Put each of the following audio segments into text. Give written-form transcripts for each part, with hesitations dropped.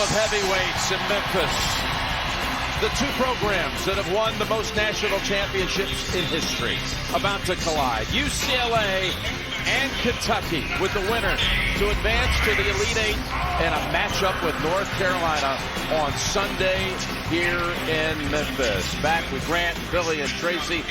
of heavyweights in Memphis. The two programs that have won the most national championships in history about to collide. UCLA and Kentucky with the winner to advance to the Elite Eight and a matchup with North Carolina on Sunday here in Memphis. Back with Grant, Billy, and Tracy.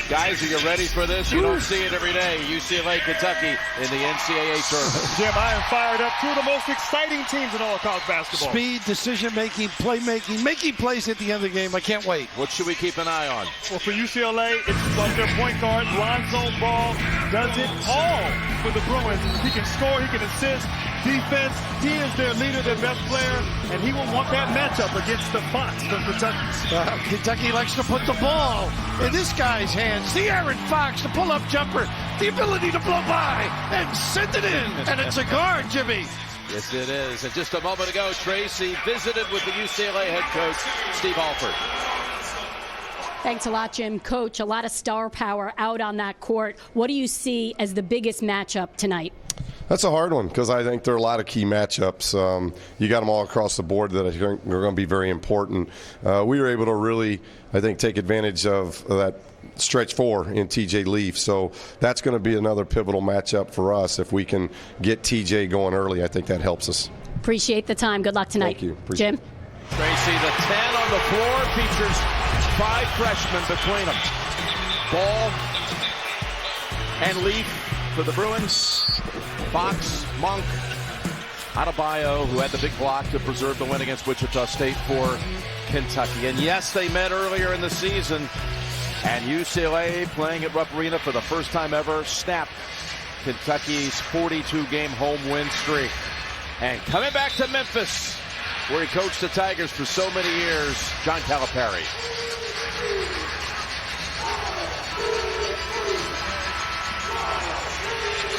Guys, are you ready for this? You don't see it every day. UCLA, Kentucky in the NCAA tournament. Jim, I am fired up. Two of the most exciting teams in all of college basketball. Speed, decision-making, playmaking, making plays at the end of the game. I can't wait. What should we keep an eye on? Well, for UCLA, it's like their point guard, Lonzo Ball, does it all for the Bruins. He can score, he can assist, defense. He is their leader, their best player, and he will want that matchup against the Fox from Kentucky. Kentucky likes to put the ball in this guy's hands. The Aaron Fox, the pull-up jumper, the ability to blow by and send it in. And it's a guard, Jimmy. Yes, it is. And just a moment ago, Tracy visited with the UCLA head coach, Steve Alford. Thanks a lot, Jim. Coach, a lot of star power out on that court. What do you see as the biggest matchup tonight? That's a hard one because I think there are a lot of key matchups. You got them all across the board that I think are going to be very important. We were able to really, I think, take advantage of that stretch four in TJ Leaf. So that's going to be another pivotal matchup for us. If we can get TJ going early, I think that helps us. Appreciate the time. Good luck tonight. Thank you. Jim? Tracy, the 10 on the floor features 5 freshmen between them. Ball and Leaf for the Bruins. Fox, Monk, Adebayo, who had the big block to preserve the win against Wichita State for Kentucky. And yes, they met earlier in the season, and UCLA, playing at Rupp Arena for the first time ever, snapped Kentucky's 42-game home win streak. And coming back to Memphis, where he coached the Tigers for so many years, John Calipari.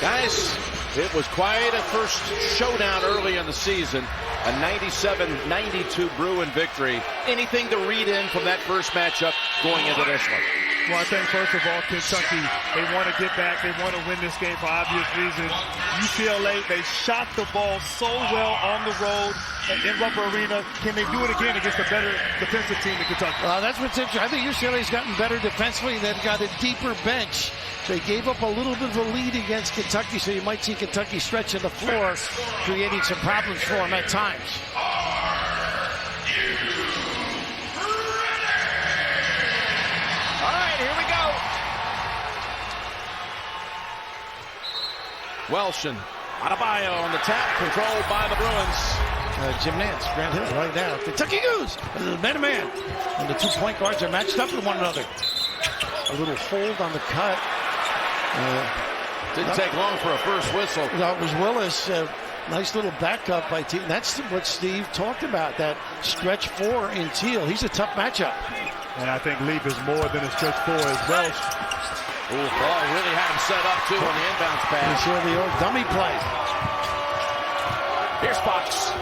Guys, it was quite a first showdown early in the season. A 97-92 Bruin victory. Anything to read in from that first matchup going into this one? Well, I think, first of all, Kentucky, they want to get back. They want to win this game for obvious reasons. UCLA, they shot the ball so well on the road in Rupp Arena. Can they do it again against a better defensive team in Kentucky? That's what's interesting. I think UCLA's gotten better defensively. They've got a deeper bench. They gave up a little bit of a lead against Kentucky, so you might see Kentucky stretching the floor, creating some problems for them at times. All right, here we go. Welsh and Adebayo on the tap, controlled by the Bruins. Jim Nance, Grant Hill right now. Kentucky goes man-to-man. And the 2 point guards are matched up with one another. A little hold on the cut. Didn't take long for a first whistle. No, it was Willis. Nice little backup by Teal. That's what Steve talked about, that stretch 4 in Teal. He's a tough matchup. And I think Leaf is more than a stretch 4 as well. Ooh, Ball really had him set up, too, on the inbounds pass. You saw the old dummy play. Here's Fox.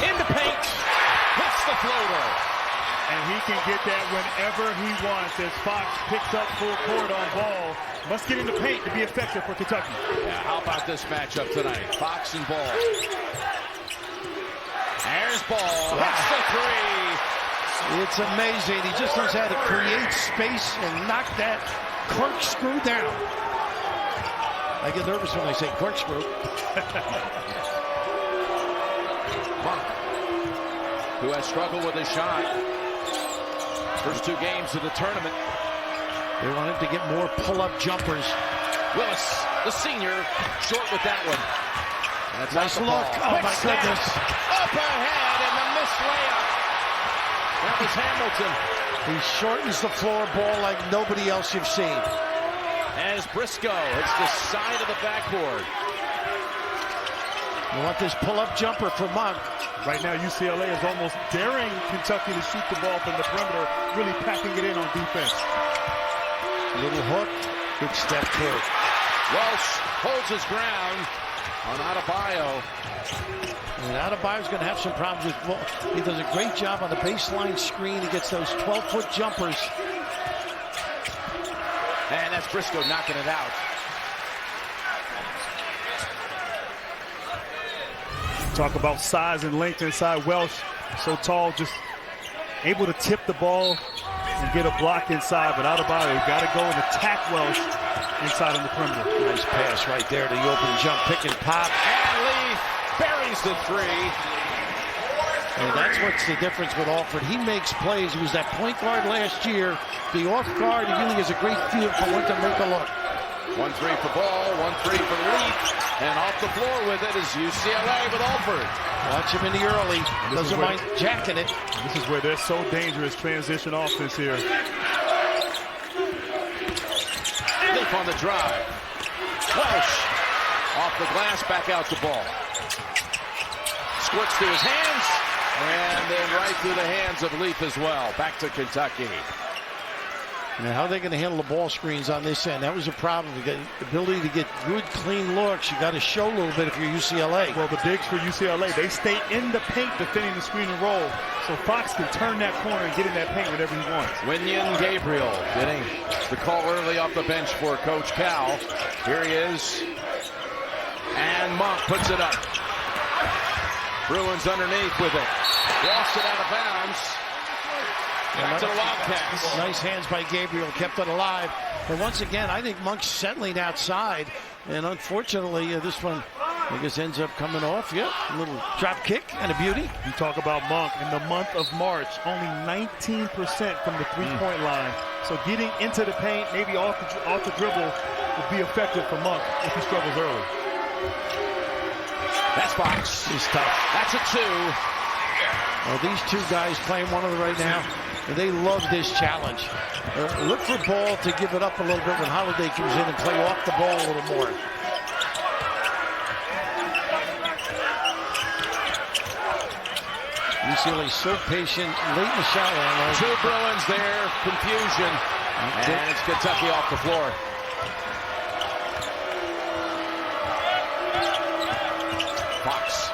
In the paint. Hits the floater. And he can get that whenever he wants as Fox picks up full court on Ball. Must get in the paint to be effective for Kentucky. Yeah, how about this matchup tonight? Fox and Ball. There's Ball. Hits the 3. It's amazing. He just knows how to create space and knock that corkscrew down. I get nervous when I say corkscrew. Monk, who has struggled with his shot. First 2 games of the tournament. They want him to get more pull-up jumpers. Willis, the senior, short with that one. That's nice look. Oh, my goodness. Up ahead and the missed layup. That was Hamilton. He shortens the floor ball like nobody else you've seen. As Briscoe hits the side of the backboard. You want this pull-up jumper for Monk. Right now, UCLA is almost daring Kentucky to shoot the ball from the perimeter, really packing it in on defense. Little hook, big step through. Welsh holds his ground on Adebayo. And Adebayo's going to have some problems with ball. He does a great job on the baseline screen. He gets those 12-foot jumpers. And that's Briscoe knocking it out. Talk about size and length inside. Welsh, so tall, just able to tip the ball and get a block inside, but out of bounds. You've got to go and attack Welsh inside on the perimeter. Nice pass right there to the open jump, pick and pop. And Leaf buries the three. And that's what's the difference with Alford. He makes plays. He was that point guard last year. The off guard, he really has a great feel for when to make a look. 1-3 for Ball, 1-3 for Leaf, and off the floor with it is UCLA with Alford. Watch him in the early. Doesn't mind jacking it. This is where they're so dangerous, transition offense here. Leaf on the drive. Welsh off the glass, back out the ball. Squirts to his hands, and then right through the hands of Leaf as well. Back to Kentucky. Now, how are they going to handle the ball screens on this end? That was a problem. You got the ability to get good, clean looks. You got to show a little bit if you're UCLA. Well, the bigs for UCLA, they stay in the paint defending the screen and roll. So Fox can turn that corner and get in that paint whenever he wants. Winion Gabriel getting the call early off the bench for Coach Cal. Here he is. And Monk puts it up. Bruins underneath with it. Lost it out of bounds. Back to the Wildcats. Nice hands by Gabriel, kept it alive. And once again, I think Monk's settling outside. And unfortunately, this one, I guess, ends up coming off. Yep, a little drop kick and a beauty. You talk about Monk in the month of March, only 19% from the three-point line. So getting into the paint, maybe off the dribble, would be effective for Monk if he struggles early. That's Fox. He's tough. That's a two. Well, these two guys playing one another right now, and they love this challenge. Look for Ball to give it up a little bit when Holiday comes in and play off the ball a little more. UCLA so patient late in the shot. Two Bruins there, confusion, and it's Kentucky off the floor. Fox.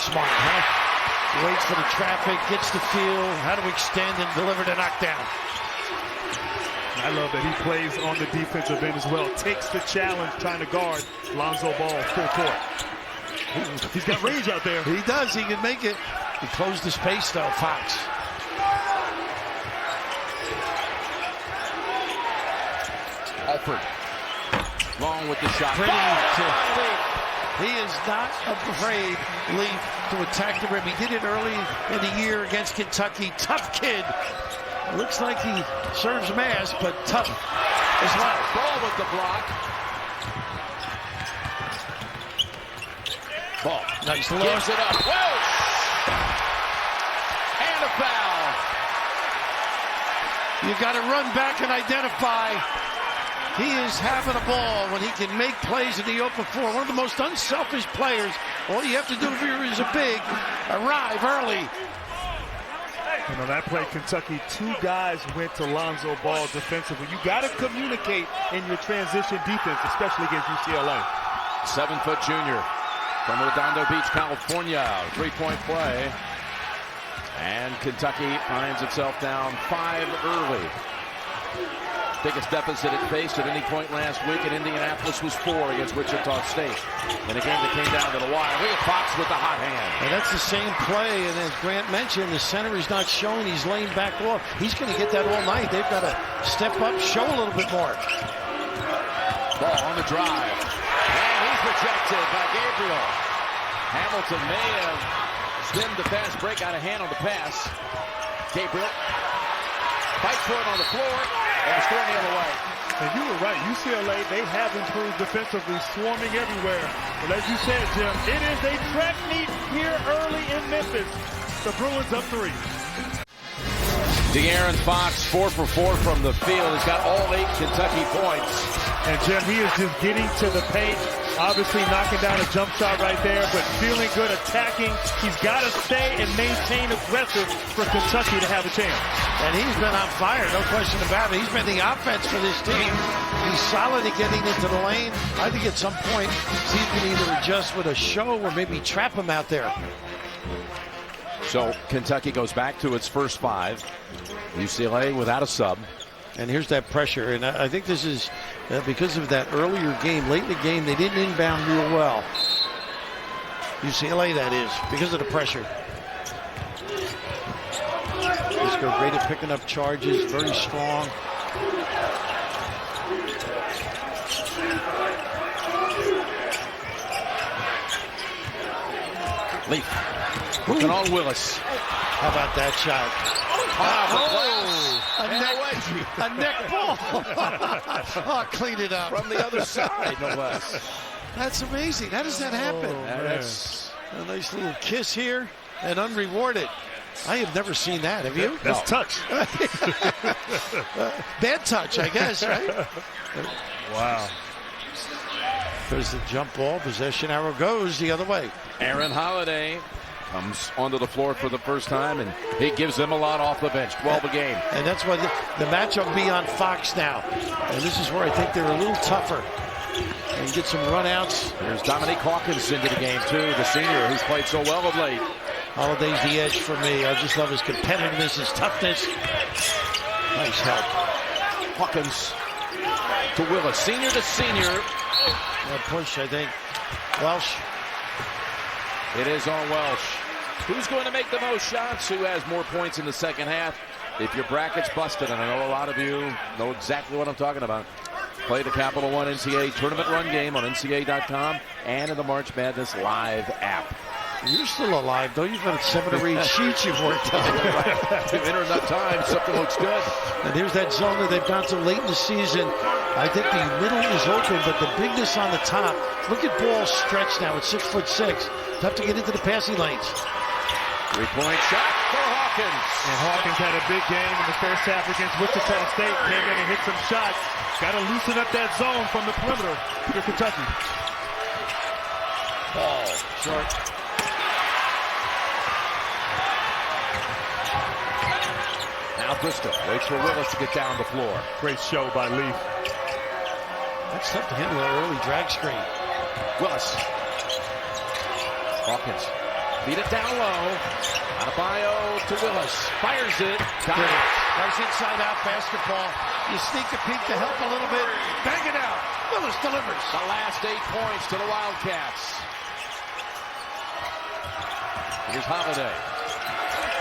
Smart, huh? Waits for the traffic, gets the feel, how to extend and deliver the knockdown. I love that he plays on the defensive end as well. Takes the challenge trying to guard Lonzo Ball full court. He's got range out there. He does, he can make it. He closed the space though, Fox. Alford. Long with the shot. He is not afraid, Leaf, to attack the rim. He did it early in the year against Kentucky. Tough kid. Looks like he serves mass, but tough as well. Ball with the block. Ball. Nice look. Gives it up. Welsh! And a foul. You got to run back and identify. He is having a ball when he can make plays in the open floor. One of the most unselfish players. All you have to do here is a big arrive early. You know, that play, Kentucky, two guys went to Lonzo Ball defensively. You got to communicate in your transition defense, especially against UCLA. 7-foot junior from Redondo Beach, California. Three-point play. And Kentucky finds itself down 5 early. Biggest deficit it faced at any point last week in Indianapolis was 4 against Wichita State. In a game that came down to the wire. Look at Fox with the hot hand. And that's the same play, and as Grant mentioned, the center is not showing. He's laying back off. He's going to get that all night. They've got to step up, show a little bit more. Ball on the drive. And he's rejected by Gabriel. Hamilton may have stemmed the fast break out of hand on the pass. Gabriel fights for it on the floor. And it's going the other way. And you were right. UCLA, they have improved defensively, swarming everywhere. But as you said, Jim, it is a track meet here early in Memphis. The Bruins up 3. De'Aaron Fox, 4 for 4 from the field. He's got all 8 Kentucky points. And, Jim, he is just getting to the paint. Obviously knocking down a jump shot right there, but feeling good attacking. He's got to stay and maintain aggressive for Kentucky to have a chance. And he's been on fire, no question about it. He's been the offense for this team. He's solid at getting into the lane. I think at some point, he can either adjust with a show or maybe trap him out there. So Kentucky goes back to its first 5. UCLA without a sub. And here's that pressure. And I think this is because of that earlier game. Late in the game, they didn't inbound real well. UCLA, that is, because of the pressure. Isco great at picking up charges, very strong. Leaf looking on Willis. How about that shot? A neck ball. Oh, clean it up. From the other side, no less. That's amazing. How does that happen? That's a nice little kiss here and unrewarded. I have never seen that. Have you? That's touch. Bad touch, I guess, right? Wow. There's the jump ball. Possession arrow goes the other way. Aaron Holiday comes onto the floor for the first time, and he gives them a lot off the bench. 12 a game. And that's why the matchup will be on Fox now. And this is where I think they're a little tougher. And get some runouts. There's Dominique Hawkins into the game, too, the senior who's played so well of late. Holiday's the edge for me. I just love his competitiveness, his toughness. Nice help. Hawkins to Willis, senior to senior. That push, I think. Welsh. It is on Welsh. Who's going to make the most shots? Who has more points in the second half? If your bracket's busted, and I know a lot of you know exactly what I'm talking about, play the Capital One NCAA Tournament Run game on NCAA.com and in the March Madness Live app. You're still alive, though. You've got 7 or 8 sheets you've worked on. You've entered enough time. Something looks good. And here's that zone that they've gone to late in the season. I think the middle is open, but the bigness on the top. Look at ball stretch now at 6'6". Tough to get into the passing lanes. 3-point shot for Hawkins. And Hawkins had a big game in the first half against Wichita State. Came in and hit some shots. Got to loosen up that zone from the perimeter for Kentucky. Ball short. Now Bristol waits for Willis to get down the floor. Great show by Leaf. That's tough to handle that early drag screen. Willis. Hawkins. Beat it down low. Adebayo to Willis. Fires it. Got it. Nice inside out basketball. You sneak a peek to help a little bit. Bang it out. Willis delivers. The last 8 points to the Wildcats. Here's Holiday.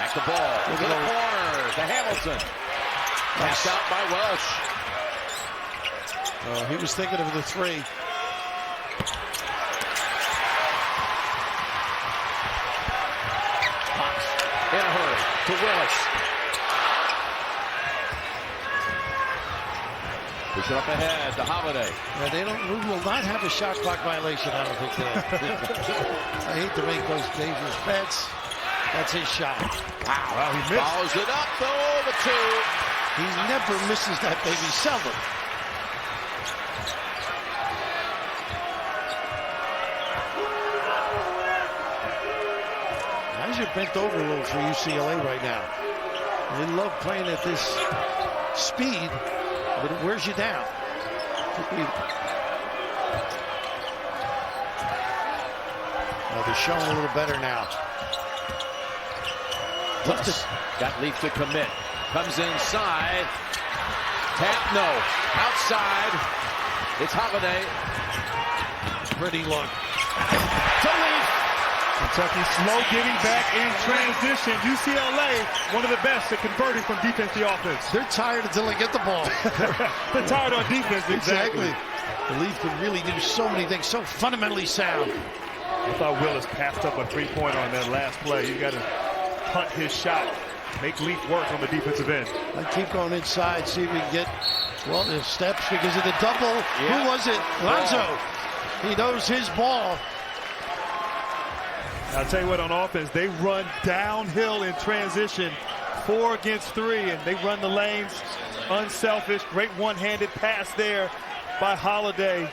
Back the ball. To the corner. To Hamilton. Passed out by Welsh. Oh, he was thinking of the 3. Fox in a hurry to Willis. Push it up ahead to Holiday. Yeah, we will not have a shot clock violation, I don't think. I hate to make those dangerous bets. That's his shot. Wow, he missed. Follows it up, though, the 2. He never misses that, baby. Seldom. Guys are bent over a little for UCLA right now. They love playing at this speed, but it wears you down. Oh, they're showing a little better now. Willis got Leaf to commit. Comes inside. Tap, no. Outside. It's Holiday. Pretty look. To Leaf. Kentucky slow getting back in transition. UCLA, one of the best at converting from defense to offense. They're tired until they get the ball. They're tired on defense, exactly. The Leaf can really do so many things, so fundamentally sound. I thought Willis passed up a 3-pointer on that last play. You got to punt his shot, make Leaf work on the defensive end. I keep going inside, see if we can get, well, the steps because of the double. Yeah. Who was it? Lonzo. He knows his ball. I'll tell you what, on offense, they run downhill in transition, 4 against 3, and they run the lanes unselfish. Great one-handed pass there by Holiday.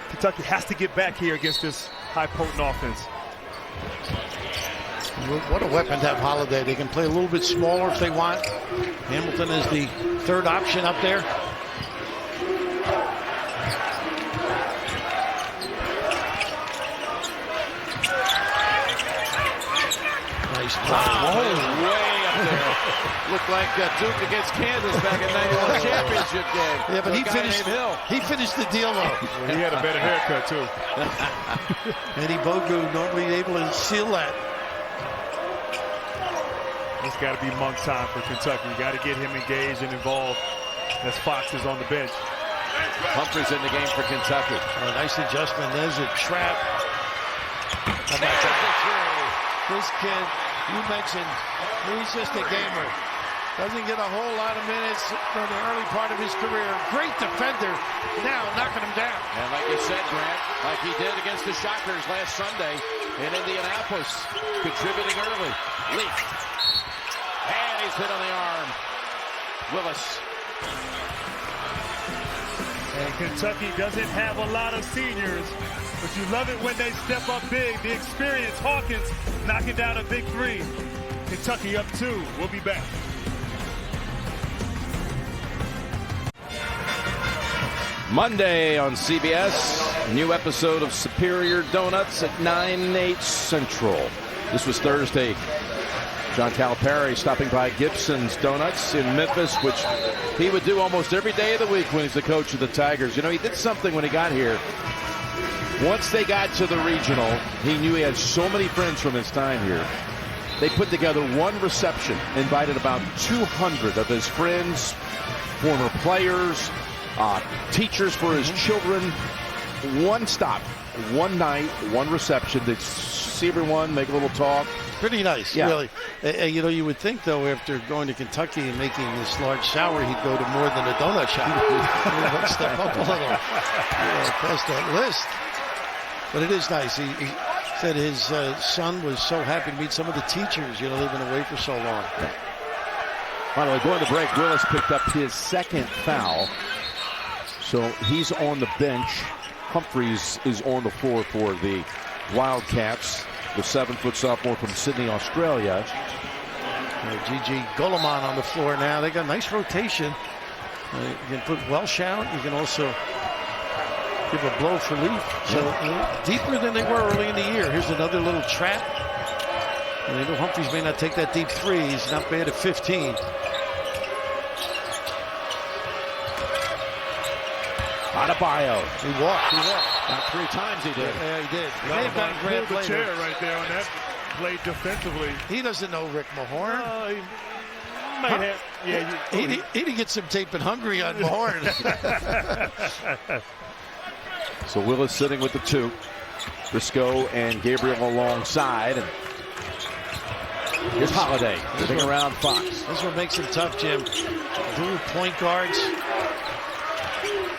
Kentucky has to get back here against this high-potent offense. What a weapon to have Holiday. They can play a little bit smaller if they want. Hamilton is the 3rd option up there. Nice play. Way up there. Looked like Duke against Kansas back in '91 championship game. Yeah, but he finished the deal though. Well, he had a better haircut too. Eddie Bogu normally able to seal that. It's got to be Monk time for Kentucky. You got to get him engaged and involved as Fox is on the bench. Humphreys in the game for Kentucky. Oh, nice adjustment. There's a trap. How about that? This kid, you mentioned, he's just a gamer. Doesn't get a whole lot of minutes from the early part of his career. Great defender. Now knocking him down. And like you said, Grant, like he did against the Shockers last Sunday in Indianapolis, contributing early. Leaf. And he's hit on the arm. Willis. And Kentucky doesn't have a lot of seniors, but you love it when they step up big. The experienced Hawkins knocking down a big three. Kentucky up 2. We'll be back. Monday on CBS, new episode of Superior Donuts at 9/8 Central. This was Thursday. John Calipari stopping by Gibson's Donuts in Memphis, which he would do almost every day of the week when he's the coach of the Tigers. You know, he did something when he got here. Once they got to the regional, he knew he had so many friends from his time here. They put together one reception, invited about 200 of his friends, former players, teachers for his children. One stop, one night, one reception to see everyone, make a little talk. Pretty nice, yeah. Really. You know, you would think, though, after going to Kentucky and making this large salary, he'd go to more than a donut shop. He'd step up a little past that list. But it is nice. He said his son was so happy to meet some of the teachers. You know, they've been away for so long. Yeah. By the way, going to break, Willis picked up his second foul. So he's on the bench. Humphreys is on the floor for the Wildcats. The 7-foot sophomore from Sydney, Australia. Gigi Goloman on the floor now. They got a nice rotation. You can put Welsh out. You can also give a blow for Leaf. So deeper than they were early in the year. Here's another little trap. And I know Humphreys may not take that deep three. He's not bad at 15. Adebayo. He walked. About 3 times he did. Yeah, he did. He may have gotten Pulled grabbed the later. chair right there on that play defensively. He doesn't know Rick Mahorn. He might have. Yeah, He didn't get some tape and hungry on Mahorn. So Willis sitting with the 2. Briscoe and Gabriel alongside. And here's Holiday sitting around Fox. This is what makes him tough, Jim. Dual point guards.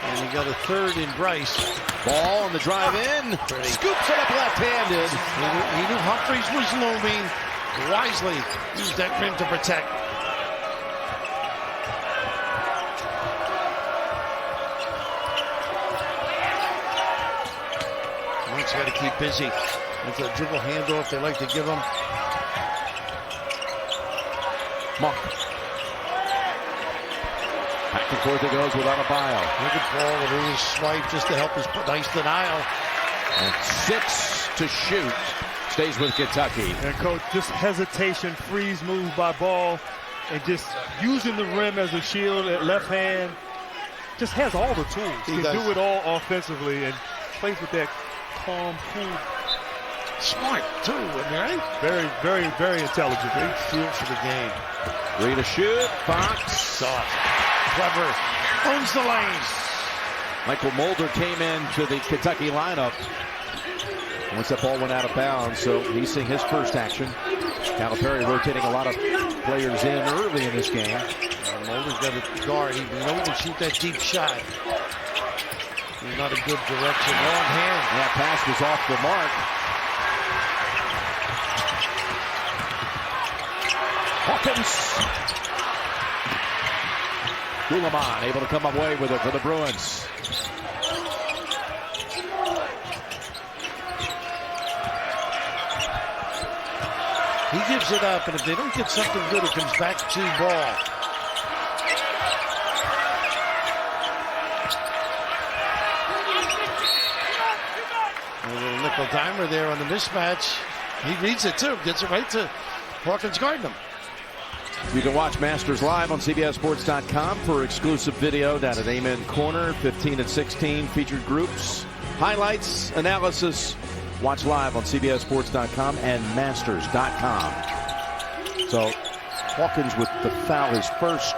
And he got a third in Bryce. Ball on the drive in. Scoops it up left-handed. He knew Humphreys was looming. Wisely used that rim to protect. Monk's got to keep busy. It's a dribble handoff they like to give him. Monk. Back and forth it goes with Adebayo. Look at Paul with a little swipe just to help his nice denial. And 6 to shoot. Stays with Kentucky. And coach, just hesitation, freeze move by Ball, and just using the rim as a shield at left hand. Just has all the tools. He can do it all offensively and plays with that calm, cool. Smart too, right? Very, very, very intelligent. Great feel for the game. 3 to shoot. Fox. Soft. Clever. Owns the lane. Michael Mulder came into the Kentucky lineup once that ball went out of bounds, so he's seeing his first action. Calipari rotating a lot of players in early in this game. Mulder's got a guard. He can shoot that deep shot. Not a good direction. Long hand. That pass was off the mark. Hawkins. Gulaman able to come away with it for the Bruins. He gives it up, and if they don't get something good, it comes back to Ball. A little nickel dimer there on the mismatch. He reads it too. Gets it right to Hawkins guarding him. You can watch Masters live on CBSSports.com for exclusive video down at Amen Corner. 15 and 16 featured groups, highlights, analysis. Watch live on CBSSports.com and Masters.com. So Hawkins with the foul, his first.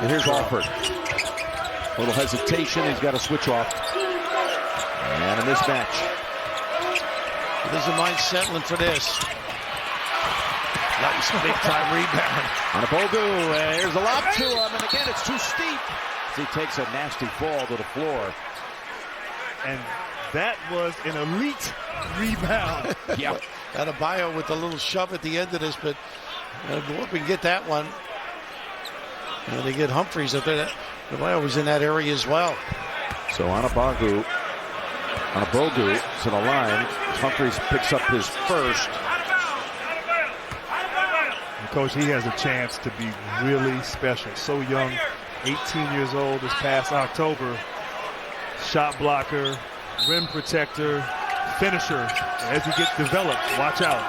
And here's Alford. A little hesitation. He's got to switch off. And a mismatch. He doesn't mind settling for this. Nice big-time rebound. Anabogu, here's a lob to him, and again it's too steep. He takes a nasty fall to the floor. And that was an elite rebound. Yeah. Adebayo with a little shove at the end of this, but hope we can get that one. And they get Humphries up there. Adebayo was in that area as well. So Anabogu to the line. Humphries picks up his first. Coach, he has a chance to be really special. So young, 18 years old this past October. Shot blocker, rim protector, finisher. As he gets developed, watch out.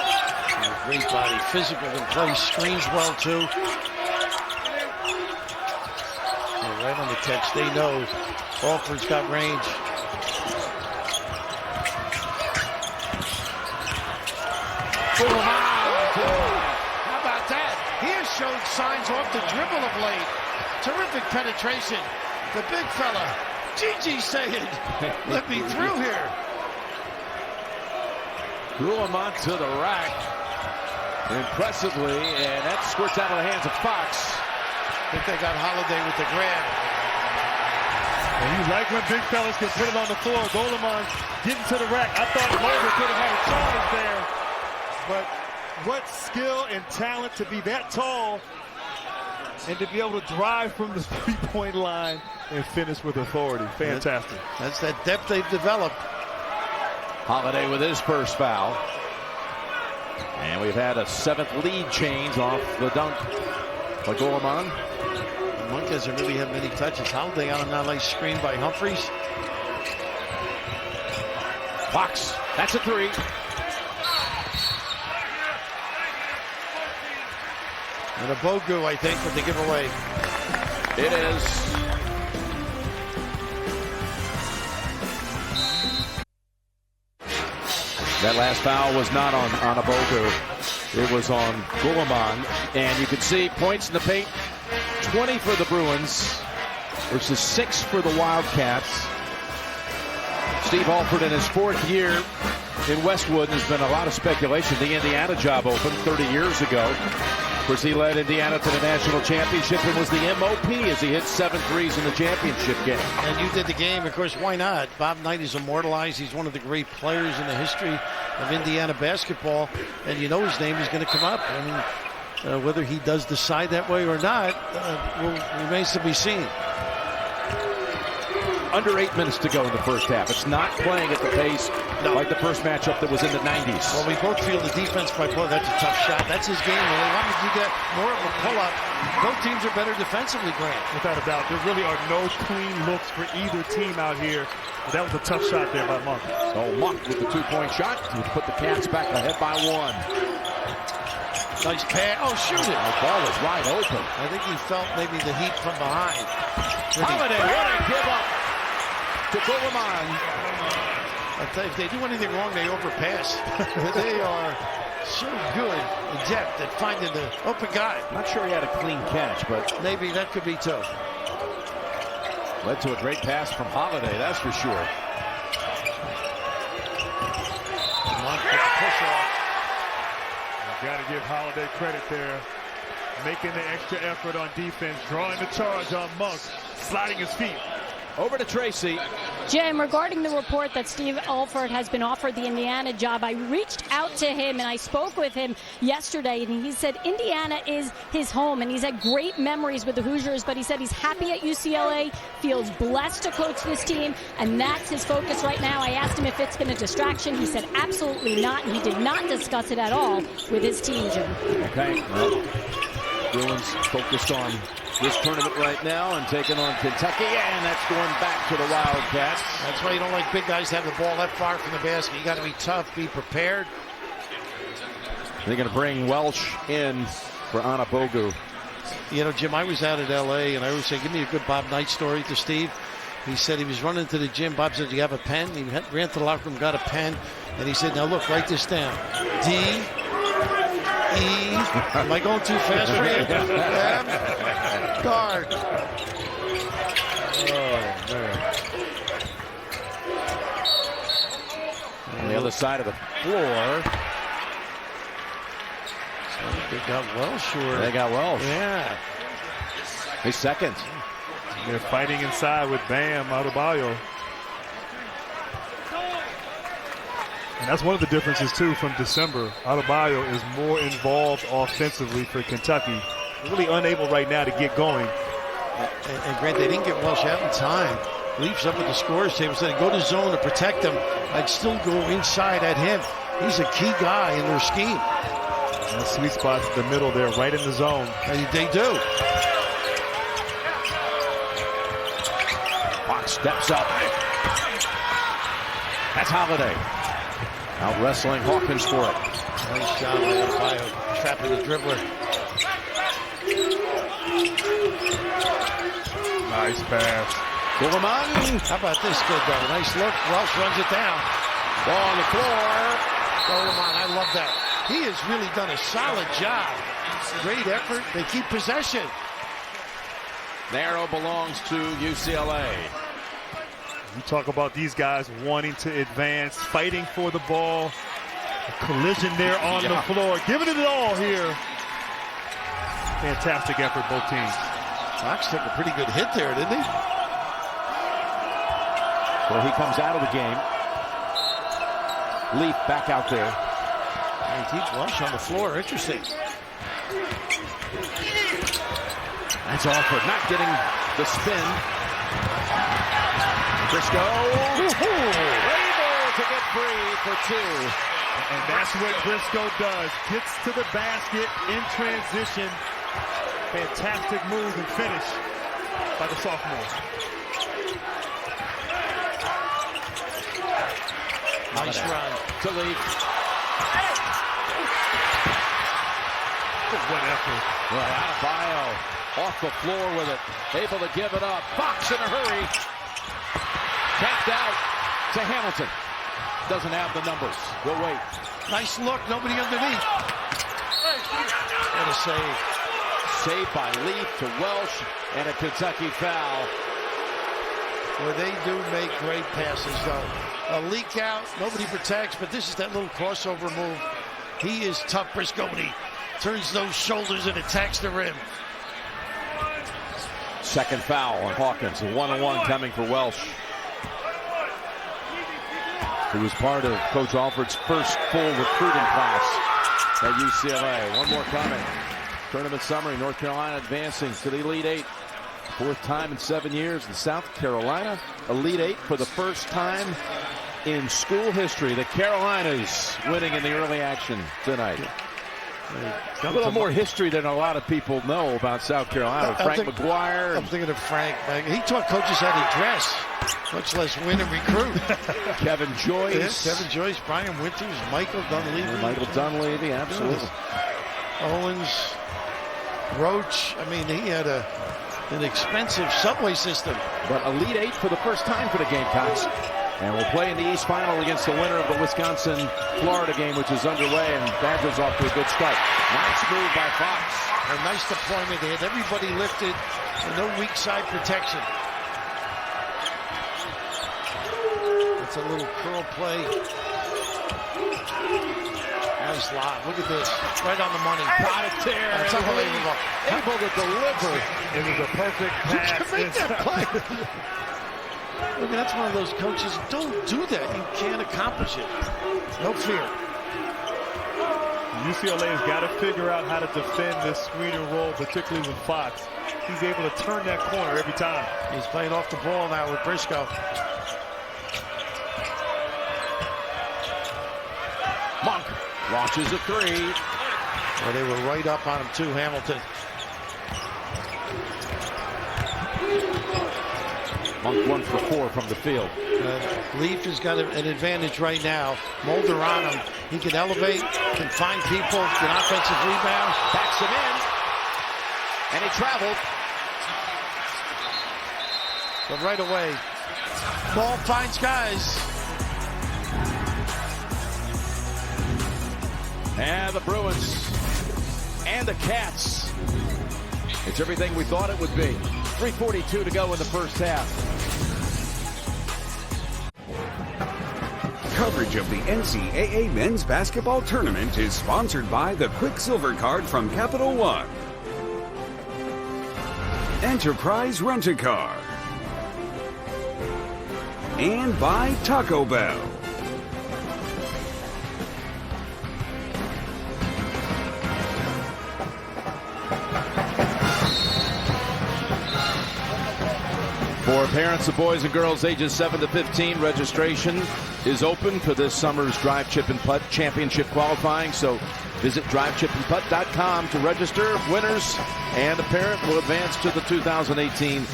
Great body, physical and plays screens well too. And right on the text, they know Alford's got range. How about that? He has showed signs off the dribble of late. Terrific penetration. The big fella, Gigi saying, let me through here. Guillemot to the rack. Impressively, and that squirts out of the hands of Fox. I think they got Holiday with the grab. And you like when big fellas can put it on the floor. Guillemot getting to the rack. I thought Moser could have had a charge there. But what skill and talent to be that tall and to be able to drive from the three-point line and finish with authority. Fantastic. That's that depth they've developed. Holiday with his first foul. And we've had a 7th lead change off the dunk by Guillemot. Monk doesn't really have many touches. Holiday on a nice screen by Humphries. Fox, that's a 3. And a Bogu, I think, with the giveaway. It is. That last foul was not on Anabogu. It was on Guillemot. And you can see points in the paint. 20 for the Bruins versus 6 for the Wildcats. Steve Alford in his 4th year in Westwood. There's been a lot of speculation. The Indiana job opened 30 years ago. Of course, he led Indiana to the national championship and was the MOP as he hit 7 threes in the championship game. And you did the game, of course, why not? Bob Knight is immortalized. He's one of the great players in the history of Indiana basketball. And you know his name is going to come up. I mean, whether he does decide that way or not remains to be seen. Under 8 minutes to go in the first half. It's not playing at the pace like the first matchup that was in the 90s. Well, we both feel the defense by play. That's a tough shot. That's his game. When they want to do that, more of a pull-up. Both teams are better defensively, Grant. Without a doubt. There really are no clean looks for either team out here. But that was a tough shot there by Monk. So Monk with the 2-point shot to put the Cats back ahead by 1. Nice pass. Oh, shoot it. The ball is wide open. I think he felt maybe the heat from behind. Holiday, what a give up to Guillemot. I'll tell you, if they do anything wrong, they overpass. They are so good, adept at finding the open guy. Not sure he had a clean catch, but maybe that could be too. Led to a great pass from Holiday, that's for sure. Monk with the push off. You got to give Holiday credit there. Making the extra effort on defense, drawing the charge on Monk, sliding his feet. Over to Tracy. Jim, regarding the report that Steve Alford has been offered the Indiana job, I reached out to him and I spoke with him yesterday, and he said Indiana is his home and he's had great memories with the Hoosiers, but he said he's happy at UCLA, feels blessed to coach this team, and that's his focus right now. I asked him if it's been a distraction. He said absolutely not, and he did not discuss it at all with his team, Jim. Okay, well, Bruins focused on this tournament right now and taking on Kentucky, and that's going back to the Wildcats. That's why you don't like big guys to have the ball that far from the basket. You got to be tough, be prepared. They're going to bring Welsh in for Anabogu. You know, Jim, I was out at L.A. and I always say, give me a good Bob Knight story to Steve. He said he was running to the gym. Bob said, do you have a pen? He ran to the locker room, got a pen, and he said, now look, write this down. D, E, am I going too fast for you? M, guard. Oh, man. On the other side of the floor. They got Welsh. They got Welsh. Yeah. He's second. They're fighting inside with Bam Adebayo. And that's one of the differences, too, from December. Adebayo is more involved offensively for Kentucky. They're really unable right now to get going. And Grant, they didn't get Welsh out in time. Leafs up at the scorer's table said, go to zone to protect him. I'd still go inside at him. He's a key guy in their scheme. And sweet spot's in the middle there, right in the zone. And they do. Fox steps up. That's Holiday. Out wrestling Hawkins for it. Nice job there by trapping the dribbler. Nice pass. Guillermin. How about this good though? Nice look. Welsh runs it down. Ball on the floor. Guillermin, I love that. He has really done a solid job. Great effort. They keep possession. The arrow belongs to UCLA. You talk about these guys wanting to advance, fighting for the ball. A collision there on the floor. Giving it all here. Fantastic effort, both teams. Fox took a pretty good hit there, didn't he? Well, he comes out of the game. Leaf back out there. And he keeps Welsh on the floor. Interesting. That's Alford not getting the spin. Briscoe able to get free for two. And that's what Briscoe does. Gets to the basket in transition. Fantastic move and finish by the sophomore. Nice run. To Leaf. What effort. Well, Adebayo off the floor with it. Able to give it up. Fox in a hurry. Tapped out to Hamilton. Doesn't have the numbers. We'll wait. Nice look. Nobody underneath. What a save. Saved by Leaf to Welsh and a Kentucky foul. Well, they do make great passes, though. A leak out. Nobody protects, but this is that little crossover move. He is tough, Briscoe, when he turns those shoulders and attacks the rim. Second foul on Hawkins. A one-on-one coming for Welsh. Who was part of Coach Alford's first full recruiting class at UCLA. One more coming. Tournament summary, North Carolina advancing to the Elite Eight. Fourth time in 7 years in South Carolina. Elite Eight for the first time in school history. The Carolinas winning in the early action tonight. A little more history than a lot of people know about South Carolina. Frank McGuire. I'm thinking of Frank. He taught coaches how to dress, much less win and recruit. Kevin Joyce. Yes, Kevin Joyce, Brian Winters, Michael Dunleavy. Michael Dunleavy, absolutely. Owens, Roach. I mean, he had an expensive subway system. But Elite Eight for the first time for the Gamecocks. And we'll play in the East Final against the winner of the Wisconsin-Florida game, which is underway, and Badgers off to a good start. Nice move by Fox. A nice deployment. They had everybody lifted and no weak side protection. It's a little curl play. Nice lob. Look at this. Right on the money. Got it there. That's unbelievable. Able to deliver. It was a perfect pass. You can make that play. Look, that's one of those coaches. Don't do that. You can't accomplish it. No fear. UCLA has got to figure out how to defend this screener role, particularly with Fox. He's able to turn that corner every time. He's playing off the ball now with Briscoe. Monk launches a three. Well, they were right up on him too, Hamilton. Monk 1 for 4 from the field. Leaf has got an advantage right now. Mulder on him. He can elevate, can find people, get offensive rebound. Backs him in. And he traveled. But right away, ball finds guys. And the Bruins and the Cats. It's everything we thought it would be. 3:42 to go in the first half. Coverage of the NCAA men's basketball tournament is sponsored by the Quicksilver Card from Capital One, Enterprise Rent-A-Car, and by Taco Bell. For parents of boys and girls ages 7 to 15, registration is open for this summer's Drive, Chip, and Putt Championship qualifying. So visit drivechipandputt.com to register. Winners and a parent will advance to the 2018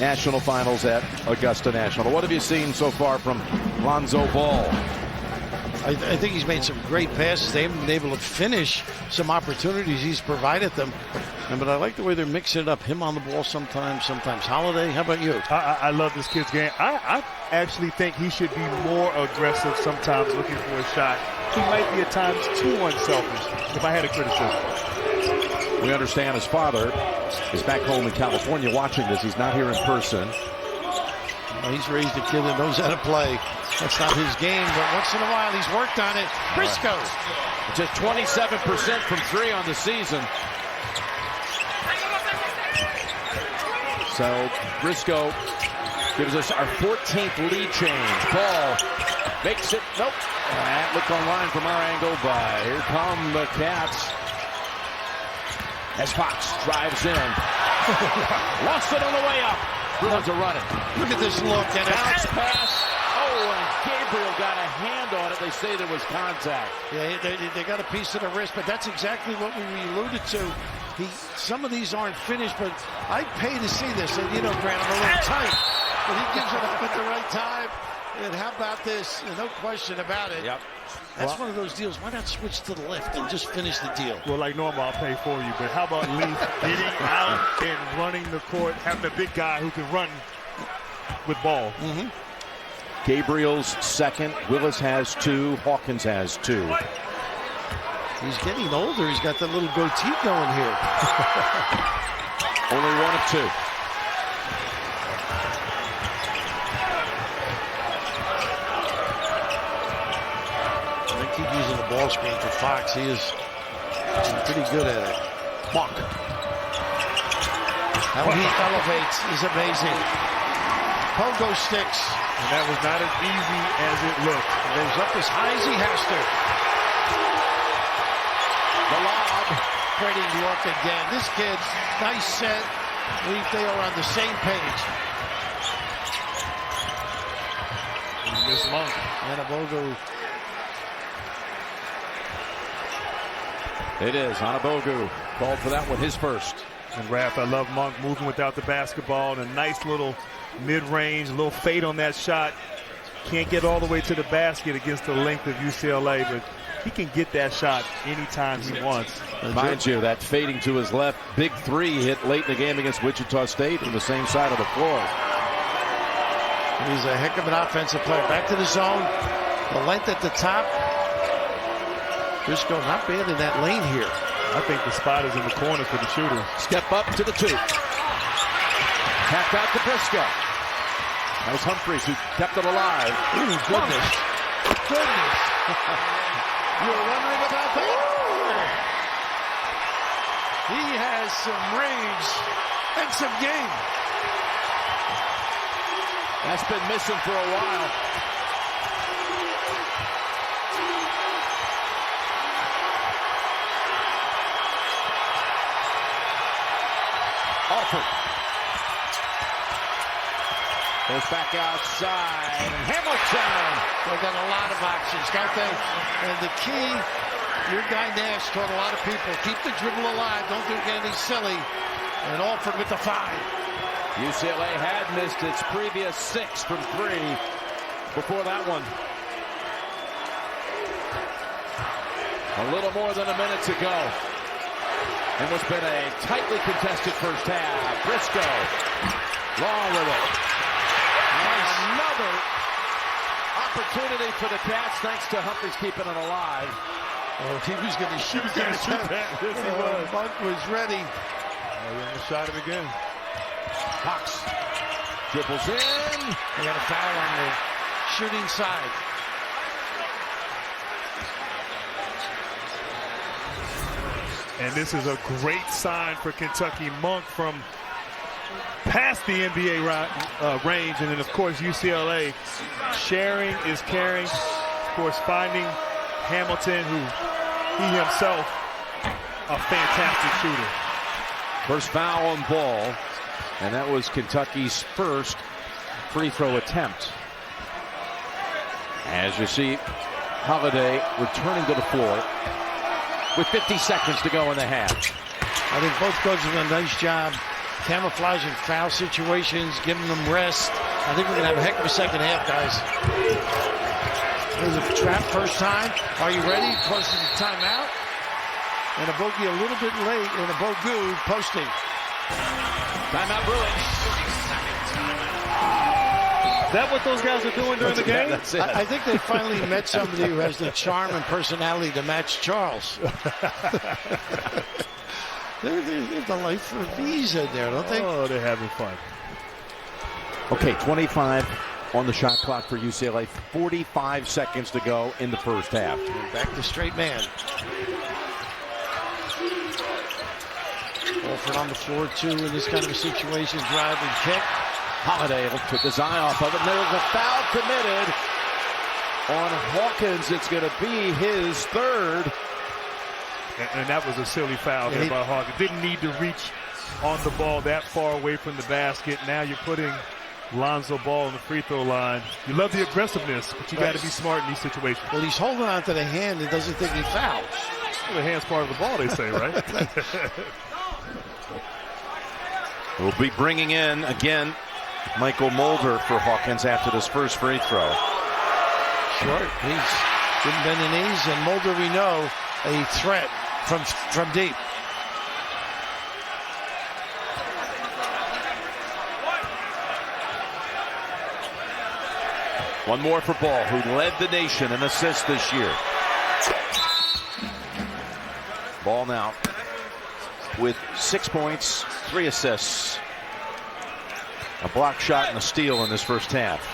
National Finals at Augusta National. What have you seen so far from Lonzo Ball? I think he's made some great passes. They haven't been able to finish some opportunities he's provided them. But I like the way they're mixing it up. Him on the ball sometimes Holiday. How about you? I love this kid's game. I actually think he should be more aggressive sometimes looking for a shot. He might be at times too unselfish, if I had a criticism. We understand his father is back home in California watching this. He's not here in person. Well, he's raised a kid that knows how to play. That's not his game, but once in a while he's worked on it. Briscoe. Just 27% from 3 on the season. So Briscoe gives us our 14th lead change. Ball makes it. Nope. And look online from our angle by here come the Cats. As Fox drives in. Lost it on the way up. Bruins are running. Look at this look. And bounce pass. Oh, and Gabriel got a hand on it. They say there was contact. Yeah, they got a piece of the wrist, but that's exactly what we alluded to. Some of these aren't finished, but I'd pay to see this. And, you know, Grant, I'm a little tight, but he gives it up at the right time. And how about this? No question about it. Yep. That's one of those deals. Why not switch to the left and just finish the deal? Well, like normal, I'll pay for you. But how about Leaf getting out and running the court, having a big guy who can run with ball? Mm-hmm. Gabriel's second. Willis has 2. Hawkins has 2. He's getting older. He's got that little goatee going here. Only 1 of 2. They keep using the ball screen for Fox. He is pretty good at it. Monk. How he elevates is amazing. Pogo sticks. And that was not as easy as it looked. And he's up as high as he has to. The lob. Pretty look again. This kid, nice set. They are on the same page. This Monk. Anabogu. It is. Anabogu called for that one, his first. And Raph, I love Monk moving without the basketball and a nice little mid-range, a little fade on that shot. Can't get all the way to the basket against the length of UCLA, but he can get that shot anytime he wants. Mind you, that fading to his left, big 3 hit late in the game against Wichita State from the same side of the floor. He's a heck of an offensive player. Back to the zone. The length at the top. Briscoe not bad in that lane here. I think the spot is in the corner for the shooter. Step up to the 2. Tapped out to Briscoe. That was Humphries who kept it alive. Ooh, goodness. Goodness. You were wondering about that? He has some range and some game. That's been missing for a while. Alford. Goes back outside. Hamilton. They got a lot of options, don't they? And the key, your guy Nash taught a lot of people, keep the dribble alive. Don't do anything silly. And Alford with the 5. UCLA had missed its previous 6 from 3 before that one. A little more than a minute to go. in what's been a tightly contested first half. Briscoe, long with it. And another opportunity for the Cats, thanks to Humphries keeping it alive. Oh, he was going to shoot that. Yes, he was. Monk was ready. Oh, shot it again. Hawks dribbles in. They got a foul on the shooting side. And this is a great sign for Kentucky. Monk from past the NBA range. And then, of course, UCLA. Sharing is caring. Of course, finding Hamilton, who he himself, a fantastic shooter. First foul on Ball. And that was Kentucky's first free throw attempt. As you see, Holiday returning to the floor with 50 seconds to go in the half. I think both coaches have done a nice job camouflaging foul situations, giving them rest. I think we're going to have a heck of a second half, guys. There's a trap first time. Are you ready? Close to the timeout. And a bogey a little bit late, and a Bogu posting. Timeout Bruins. Is that what those guys are doing during the game? That's it. I think they finally met somebody who has the charm and personality to match Charles. They're the life for Visa there, don't they? Oh, they're having fun. Okay, 25 on the shot clock for UCLA. 45 seconds to go in the first half. Back to straight man. Alford on the floor, too, in this kind of a situation. Drive and kick. Holiday took his eye off of it. And there's a foul committed on Hawkins. It's going to be his third. And that was a silly foul there by Hawkins. Didn't need to reach on the ball that far away from the basket. Now you're putting Lonzo Ball on the free throw line. You love the aggressiveness, but you got to be smart in these situations. Well, he's holding on to the hand and doesn't think he fouled. Well, the hand's part of the ball, they say, right? We'll be bringing in, again, Michael Mulder for Hawkins after this first free throw. Short. He's didn't bend the knees, and Mulder, we know, a threat from deep. One more for Ball, who led the nation in assists this year. Ball now with 6 points, 3 assists. A block shot and a steal in this first half.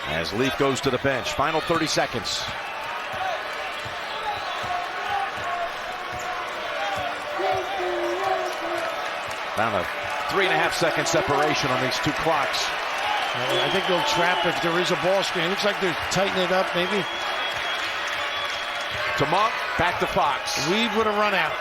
As Leaf goes to the bench. Final 30 seconds. Down a 3.5 second separation on these two clocks. I think they'll trap if there is a ball screen. It looks like they're tightening it up, maybe. To Monk, back to Fox. Reed with a run out.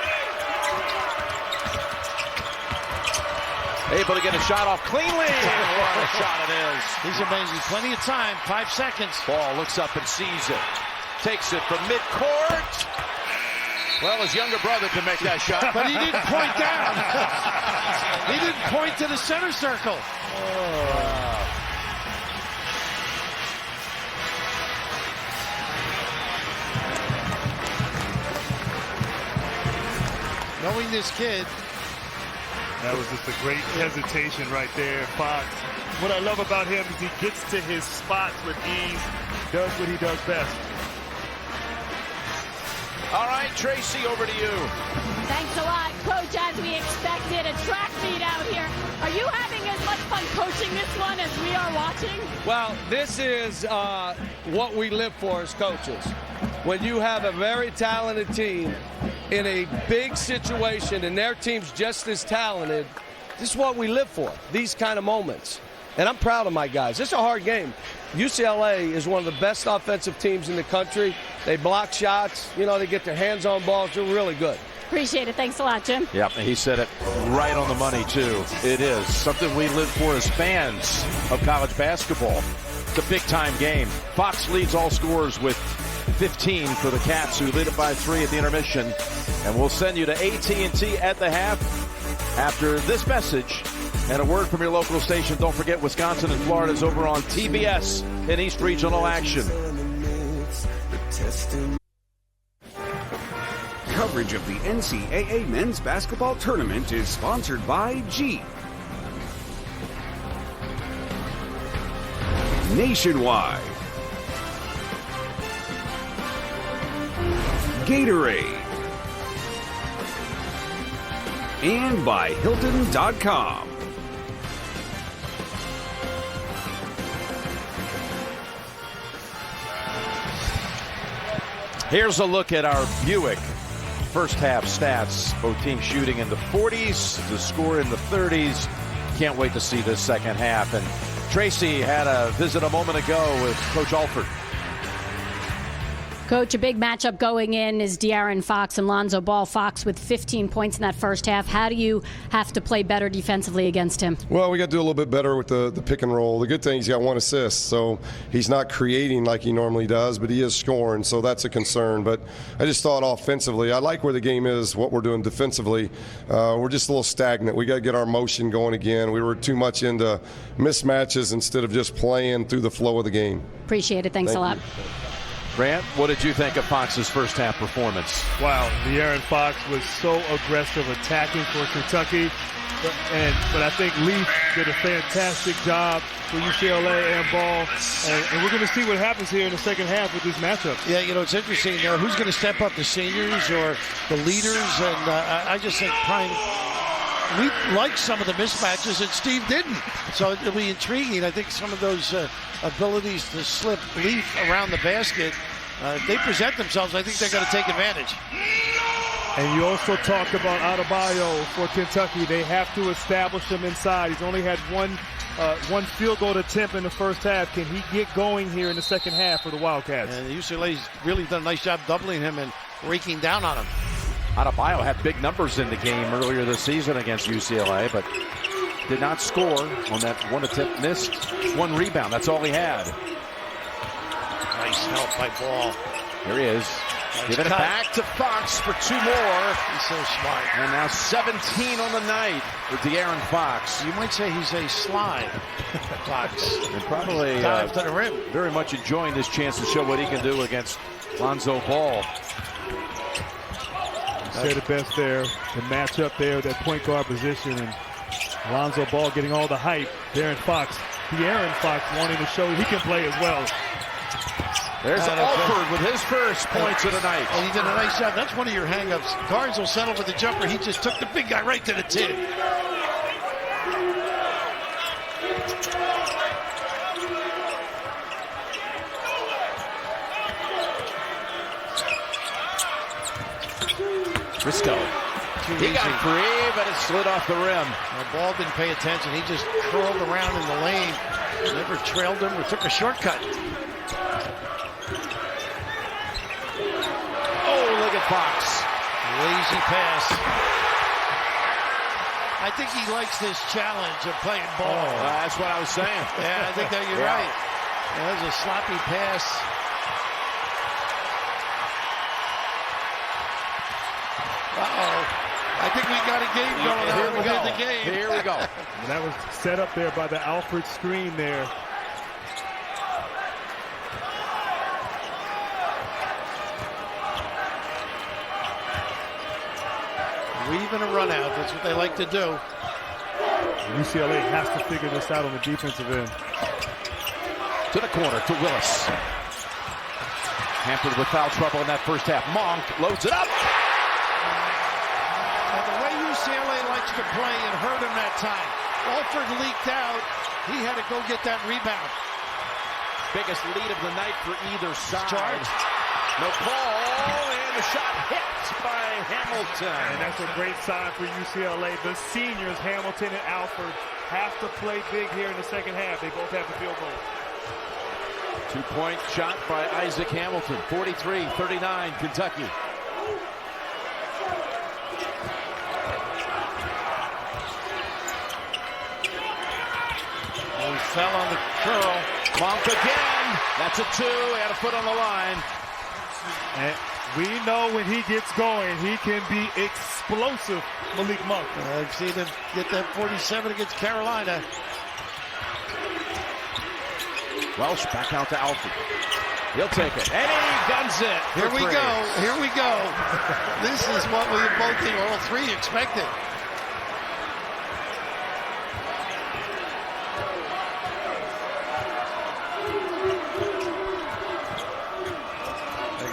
Able to get a shot off cleanly. What a shot it is. He's amazing. Plenty of time. 5 seconds. Ball looks up and sees it. Takes it from midcourt. Well, his younger brother can make that shot. But he didn't point down. He didn't point to the center circle. Knowing this kid. That was just a great hesitation right there, Fox. What I love about him is he gets to his spots with ease, does what he does best. All right, Tracy, over to you. Thanks a lot, Coach. As we expected, a track meet out here. Are you having as much fun coaching this one as we are watching? Well, this is what we live for as coaches. When you have a very talented team in a big situation and their team's just as talented, this is what we live for, these kind of moments. And I'm proud of my guys. It's a hard game. UCLA is one of the best offensive teams in the country. They block shots. You know, they get their hands on balls. They're really good. Appreciate it. Thanks a lot, Jim. Yep, he said it right on the money, too. It is something we live for as fans of college basketball. It's a big-time game. Fox leads all scorers with 15 for the Cats, who lead it by 3 at the intermission. And we'll send you to AT&T at the half after this message and a word from your local station. Don't forget, Wisconsin and Florida is over on TBS in East Regional action. coverage of the NCAA men's basketball tournament is sponsored by Jeep, Nationwide, Gatorade, and by Hilton.com. Here's a look at our Buick first half stats. Both teams shooting in the 40s, the score in the 30s. Can't wait to see this second half. And Tracy had a visit a moment ago with Coach Alford. Coach, a big matchup going in is De'Aaron Fox and Lonzo Ball. Fox with 15 points in that first half. How do you have to play better defensively against him? Well, we got to do a little bit better with the pick and roll. The good thing, he's got 1 assist, so he's not creating like he normally does, but he is scoring, so that's a concern. But I just thought offensively, I like where the game is, what we're doing defensively. We're just a little stagnant. We got to get our motion going again. We were too much into mismatches instead of just playing through the flow of the game. Appreciate it. Thanks a lot. Grant, what did you think of Fox's first half performance? Wow, De'Aaron Fox was so aggressive attacking for Kentucky. But I think Leaf did a fantastic job for UCLA and Ball. And we're going to see what happens here in the second half with these matchups. Yeah, you know, it's interesting there. Who's going to step up, the seniors or the leaders? And I just think we liked some of the mismatches and Steve didn't. So it'll be intriguing. I think some of those abilities to slip Leaf around the basket, they present themselves. I think they're going to take advantage. And you also talked about Adebayo for Kentucky. They have to establish him inside. He's only had one field goal attempt in the first half. Can he get going here in the second half for the Wildcats? And UCLA's really done a nice job doubling him and breaking down on him. Adebayo had big numbers in the game earlier this season against UCLA, but did not score on that one attempt, missed 1 rebound. That's all he had. Nice help by Ball. Here he is. Giving it back to Fox for 2 more. He's so smart. And now 17 on the night for De'Aaron Fox. You might say he's a slide. Fox. And probably dive to the rim. Very much enjoying this chance to show what he can do against Lonzo Ball. Said it best there. The matchup there, that point guard position, and Lonzo Ball getting all the hype. De'Aaron Fox wanting to show he can play as well. There's Alford with his first points of the night. And he did a nice job. That's one of your hang-ups. Guards will settle for the jumper. He just took the big guy right to the tin. Briscoe. He got free, but it slid off the rim. The Ball didn't pay attention. He just curled around in the lane. Never trailed him or took a shortcut. Oh, look at Fox. Lazy pass. I think he likes this challenge of playing ball. That's what I was saying. Yeah, I think that you're right. That was a sloppy pass. Uh-oh. I think we got a game going on. Here we go. The game. Here we go. And that was set up there by the Alfred screen there. Weaving a run out. That's what they like to do. UCLA has to figure this out on the defensive end. To the corner, to Willis. Hampered with foul trouble in that first half. Monk loads it up. And the way UCLA likes to play, it hurt him that time. Alford leaked out. He had to go get that rebound. Biggest lead of the night for either side. Charge. No call, and the shot hit by Hamilton. And that's a great sign for UCLA. The seniors, Hamilton and Alford, have to play big here in the second half. They both have the field goal. 2-point shot by Isaac Hamilton. 43-39, Kentucky. He fell on the curl. Monk again. That's a 2. He had a foot on the line. And we know when he gets going, he can be explosive, Malik Monk. I've seen him get that 47 against Carolina. Welsh back out to Alford. He'll take it. And he guns it. Here we go. Here we go. This is what we both think, all three expected.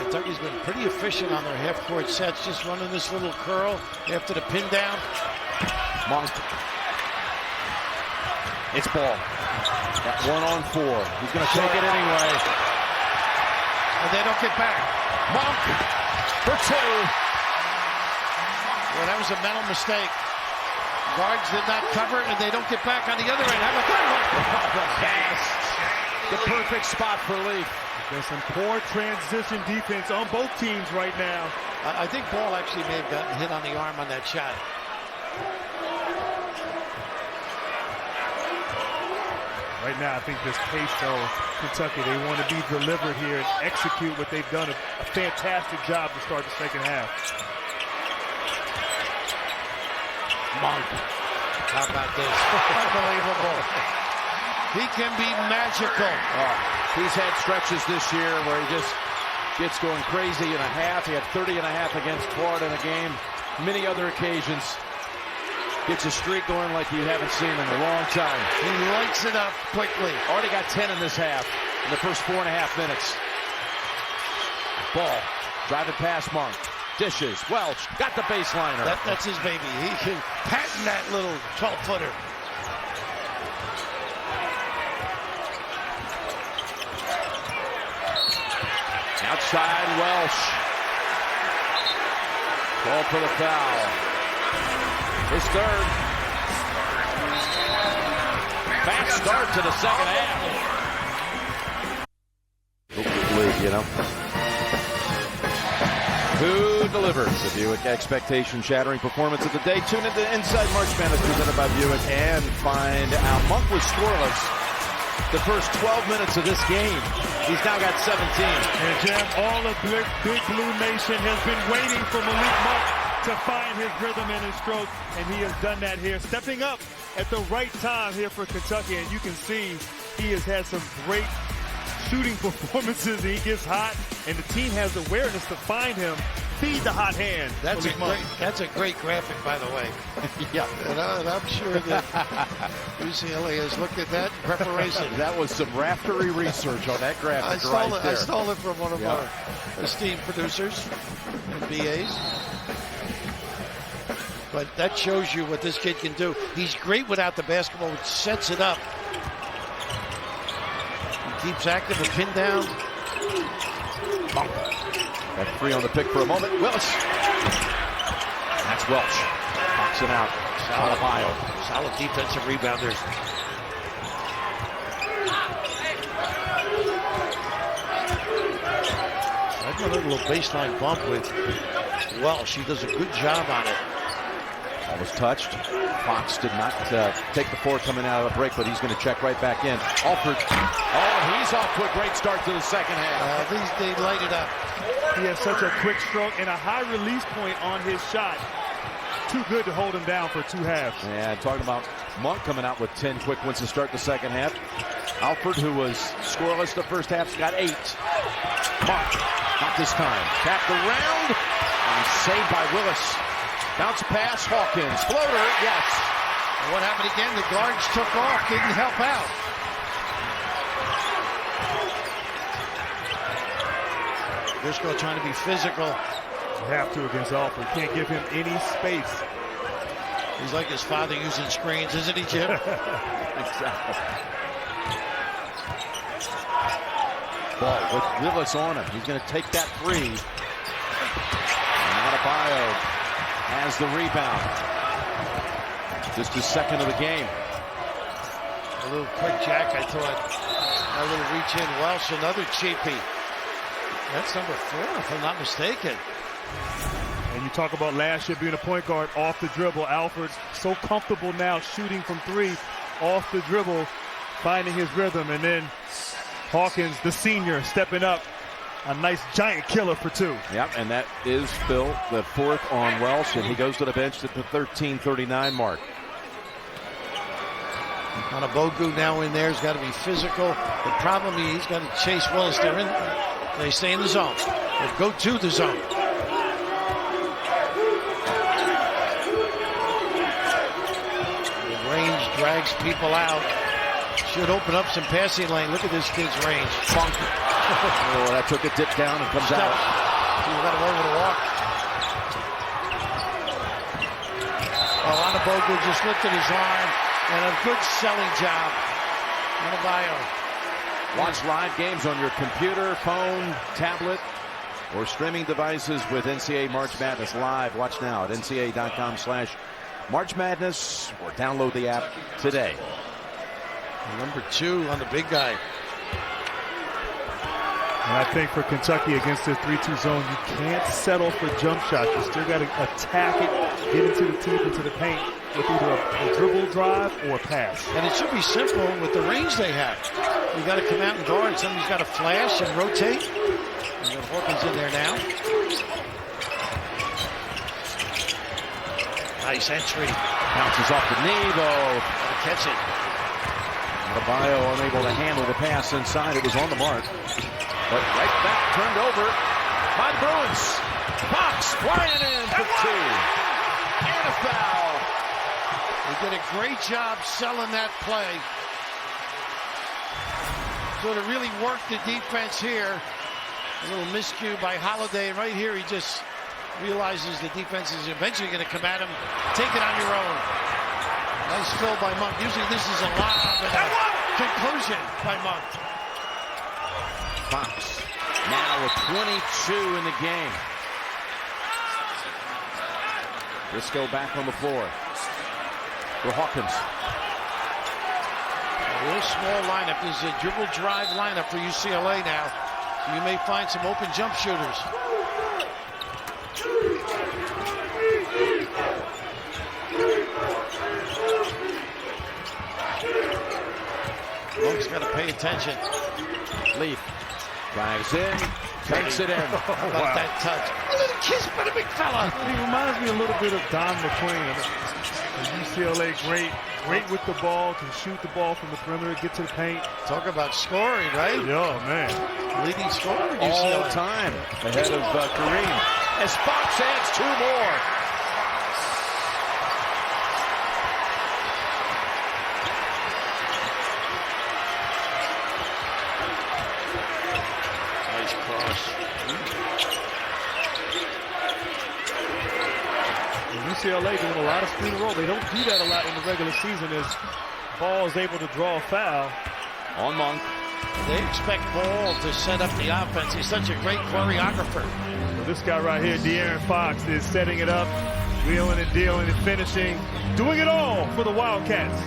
Kentucky's been pretty efficient on their half-court sets, just running this little curl after the pin down. Monk. It's Ball. Got 1-on-4. He's going to take it anyway. And they don't get back. Monk for 2. Well, that was a mental mistake. Guards did not cover it, and they don't get back on the other end. How about that one? The perfect spot for Leaf. There's some poor transition defense on both teams right now. I think Ball actually may have gotten hit on the arm on that shot. Right now, I think this pace, though, Kentucky, they want to be delivered here and execute what they've done a fantastic job to start the second half. Monk. How about this? Unbelievable. He can be magical. He's had stretches this year where he just gets going crazy in a half. He had 30 and a half against Florida in a game. Many other occasions. Gets a streak going like you haven't seen in a long time. He lights it up quickly. Already got 10 in this half, in the first 4.5 minutes. Ball, driving past Monk. Dishes, Welch, got the baseliner. That's his baby. He can patent that little 12-footer. Outside, Welch. Call for the foul. His third. Fast start to the second half. League, you know. Who delivers the Buick expectation-shattering performance of the day? Tune into Inside March Madness presented by Buick and find out. Monk was scoreless the first 12 minutes of this game. He's now got 17. And Jeff, all of Big Blue Nation has been waiting for Malik Monk to find his rhythm and his stroke, and he has done that here, stepping up at the right time here for Kentucky. And you can see he has had some great shooting performances. He gets hot, and the team has awareness to find him, feed the hot hand. That's a great graphic, by the way. Yeah, and I'm sure that UCLA has looked at that in preparation. That was some raftery research on that graphic I there. stole it from one of our esteemed producers and BAs. But that shows you what this kid can do. He's great without the basketball. He sets it up. He keeps active and pin down. Got 3 on the pick for a moment. Willis. That's Welch. Boxing out. Solid defensive rebounders. I've got a little baseline bump with Welch. He does a good job on it. Ball was touched. Fox did not take the 4 coming out of the break, but he's going to check right back in. Alford. Oh, he's off to a great start to the second half. They light it up. He has such a quick stroke and a high release point on his shot. Too good to hold him down for 2 halves. Yeah, talking about Monk coming out with 10 quick ones to start the second half. Alford, who was scoreless the first half, got 8. Monk, not this time. Tapped around and saved by Willis. Bounce pass, Hawkins. Floater, yes. And what happened again? The guards took off, didn't help out. Briscoe trying to be physical. You have to against Alford. Can't give him any space. He's like his father using screens, isn't he, Jim? Exactly. Ball with Willis on him. He's going to take that 3. Adebayo has the rebound. Just his second of the game. A little quick jack, I thought. A little reach in. Welsh, another cheapie. That's number 4, if I'm not mistaken. And you talk about last year being a point guard off the dribble. Alford's so comfortable now shooting from 3 off the dribble, finding his rhythm. And then Hawkins, the senior, stepping up. A nice giant killer for 2. Yep, and that is, Phil, the 4th on Welsh, and he goes to the bench at the 13:39 mark. Bogu now in there. He's got to be physical. The problem is he's got to chase Willis. They stay in the zone. They go to the zone. The range drags people out. Should open up some passing lane. Look at this kid's range. Funk. Oh, that took a dip down and comes out. He's got him over the walk. Bogu just lifted his arm, and a good selling job. Adebayo. Watch live games on your computer, phone, tablet, or streaming devices with NCAA March Madness live. Watch now at ncaa.com/March Madness or download the app today. Number 2 on the big guy. And I think for Kentucky against this 3-2 zone, you can't settle for jump shots. You still got to attack it, get into the teeth, into the paint with either a dribble drive or a pass. And it should be simple with the range they have. You got to come out and guard. Somebody's got to flash and rotate. You got Hawkins in there now. Nice entry. Bounces off the knee, though. Gotta catch it. Adebayo unable to handle the pass inside. It was on the mark. But right back, turned over by the Bruins. Fox flying in for 2. And a foul. They did a great job selling that play. So to really work the defense here. A little miscue by Holiday. And right here, he just realizes the defense is eventually going to come at him. Take it on your own. Nice fill by Monk. Usually this is a lob and a conclusion by Monk. Fox now with 22 in the game. Briscoe back on the floor for Hawkins. A real small lineup. This is a dribble drive lineup for UCLA now. You may find some open jump shooters. Monk's got to pay attention. Leaf drives in, takes it in. How about that touch? A little kiss by the big fella. He reminds me a little bit of Don McQueen. UCLA great with the ball, can shoot the ball from the perimeter, get to the paint. Talk about scoring, right? Yeah, man. Leading scorer in All UCLA. time ahead of Kareem. As Fox adds 2 more. Nice cross. UCLA doing a lot of screen and roll. They don't do that a lot in the regular season as Ball is able to draw a foul. On Monk. They expect Ball to set up the offense. He's such a great choreographer. So this guy right here, De'Aaron Fox, is setting it up, wheeling and dealing and finishing, doing it all for the Wildcats.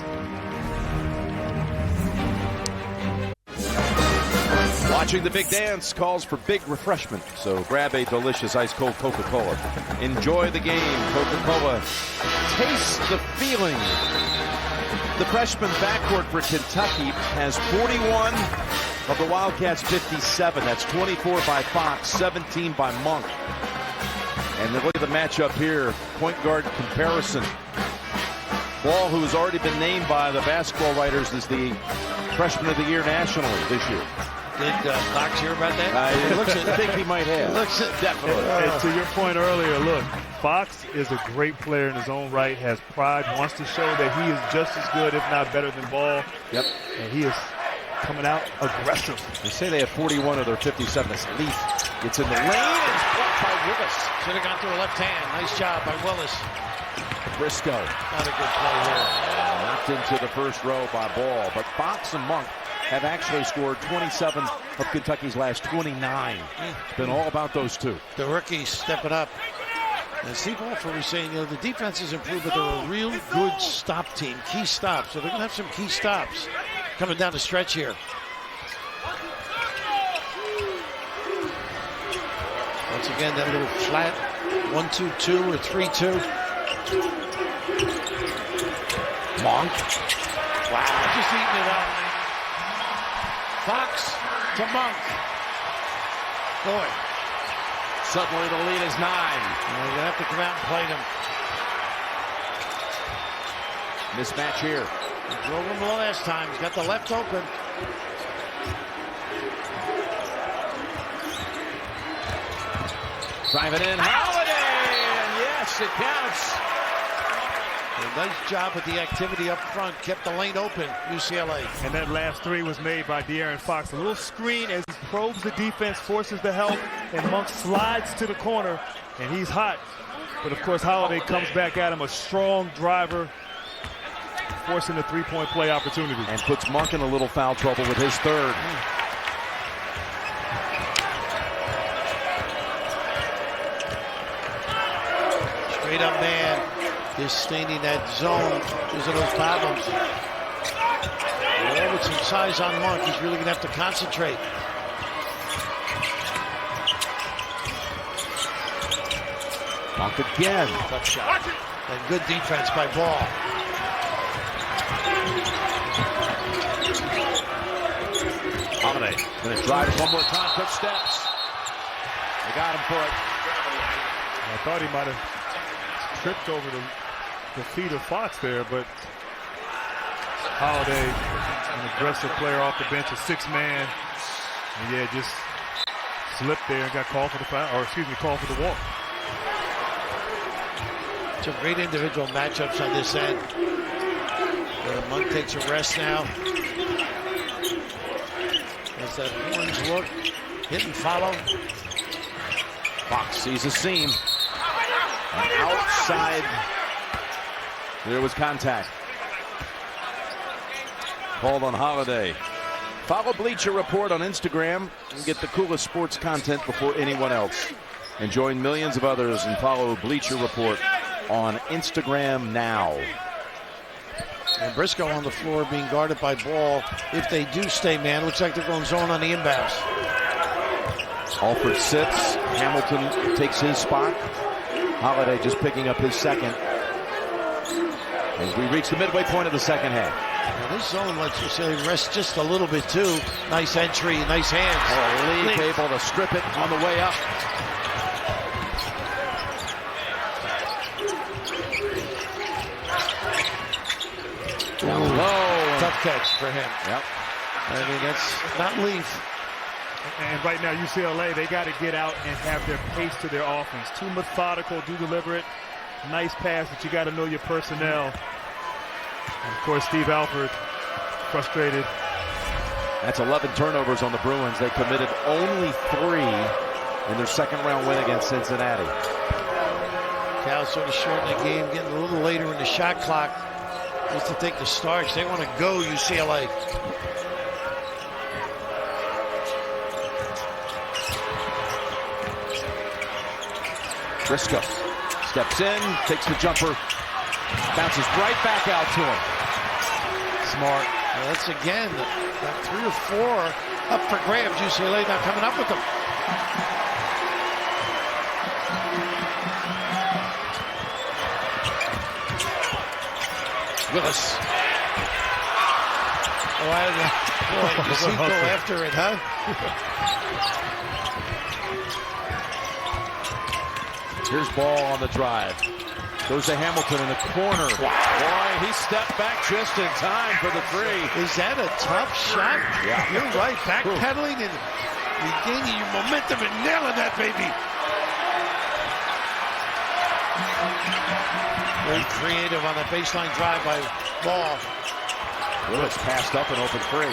Watching the big dance calls for big refreshment, so grab a delicious ice-cold Coca-Cola. Enjoy the game, Coca-Cola. Taste the feeling. The freshman backcourt for Kentucky has 41 of the Wildcats' 57. That's 24 by Fox, 17 by Monk. And then look at the matchup here, point guard comparison. Ball, who has already been named by the basketball writers as the freshman of the year nationally this year. Did Fox hear about that? I think he might have. Looks it. Definitely. And to your point earlier, look, Fox is a great player in his own right, has pride, wants to show that he is just as good, if not better than Ball. Yep. And he is coming out aggressive. They say they have 41 of their 57. It's Leaf. It's in the lane. It's blocked by Willis. Should have gone through a left hand. Nice job by Willis. Briscoe. Not a good play here. Knocked into the first row by Ball. But Fox and Monk have actually scored 27 of Kentucky's last 29. It's been all about those two. The rookies stepping up. And Steve Alford was saying, the defense has improved, but they're a real good stop team. Key stops. So they're going to have some key stops coming down the stretch here. Once again, that little flat 1-2-2 or 3-2. Monk. Wow, just eating it up. Fox to Monk. Boy. Suddenly the lead is 9. They're going to have to come out and play them. Mismatch here. Drove him last time. He's got the left open. Driving in, Holiday, and yes, it counts. A nice job with the activity up front. Kept the lane open, UCLA. And that last three was made by De'Aaron Fox. A little screen as he probes the defense, forces the help, and Monk slides to the corner, and he's hot. But of course, Holiday comes back at him, a strong driver, forcing the three-point play opportunity. And puts Monk in a little foul trouble with his third. Straight up man. Just staining that zone because of those problems. Well, with some size on Monk, he's really going to have to concentrate. Monk again. Tough shot. And good defense by Ball. Holiday going to drive one more time, quick steps. They got him for it. I thought he might have tripped over the feet of Fox there, but Holiday, an aggressive player off the bench, a six-man, and yeah, just slipped there and got called for the foul, or excuse me, called for the walk. Some great individual matchups on this end. Monk takes a rest now. As that orange look, hit and follow. Fox sees a seam. And outside, there was contact. Called on Holiday. Follow Bleacher Report on Instagram and get the coolest sports content before anyone else. And join millions of others and follow Bleacher Report on Instagram now. And Briscoe on the floor being guarded by Ball. If they do stay man, looks like they're going zone on the inbounds. Alford sits. Hamilton takes his spot. Holiday just picking up his second. As we reach the midway point of the second half. Now this zone lets you say rest just a little bit too. Nice entry, nice hands. Oh, Leaf able to strip it on the way up. Down low. Tough catch for him. Yep. I mean, that's not Leaf. And right now, UCLA, they got to get out and have their pace to their offense. Too methodical, too deliberate. Nice pass, but you got to know your personnel. And of course, Steve Alford, frustrated. That's 11 turnovers on the Bruins. They committed only 3 in their second round win against Cincinnati. Cal sort of shortened the game, getting a little later in the shot clock just to take the starch. They want to go, UCLA. Briscoe steps in, takes the jumper, bounces right back out to him. Smart. Well, that's again, got 3 or 4 up for grabs. UCLA not coming up with them. Willis. Oh, boy, does he go after it, huh? Here's Ball on the drive. Goes to Hamilton in the corner. Boy, he stepped back just in time for the 3. Is that a tough shot? Yeah. You're right. Backpedaling and regaining your momentum and nailing that baby. Very creative on the baseline drive by Ball. Willis passed up an open 3.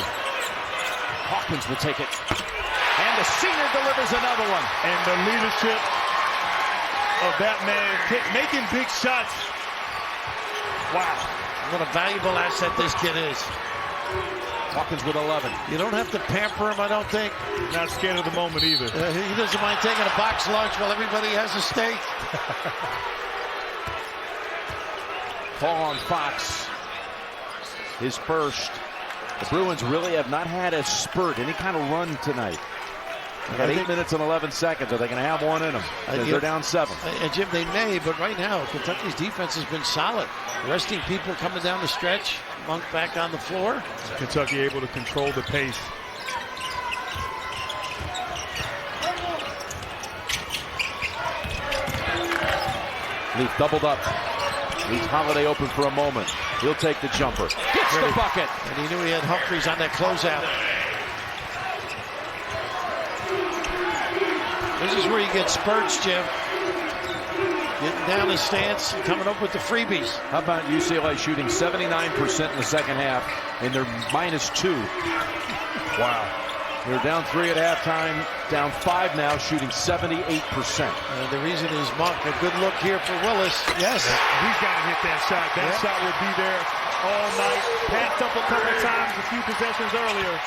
Hawkins will take it. And the senior delivers another one. And the leadership of that man making big shots. Wow. What a valuable asset this kid is. Hawkins with 11. You don't have to pamper him, I don't think. Not scared of the moment either. He doesn't mind taking a box lunch while everybody has a steak. Call on Fox. His first. The Bruins really have not had a spurt, any kind of run tonight. They got 8 minutes and 11 seconds. Are they going to have one in them? They're down 7. And Jim, they may, but right now, Kentucky's defense has been solid. Resting people coming down the stretch. Monk back on the floor. Kentucky able to control the pace. Leaf doubled up. Leaves Holiday open for a moment. He'll take the jumper. Gets the bucket. And he knew he had Humphries on that closeout. This is where you get spurts, Jim. Getting down the stance and coming up with the freebies. How about UCLA shooting 79% in the second half, and they're -2. Wow. They're down 3 at halftime, down 5 now, shooting 78%. And the reason is Monk. A good look here for Willis. Yes. He's got to hit that shot. That shot will be there all night. Passed up a couple of times a few possessions earlier.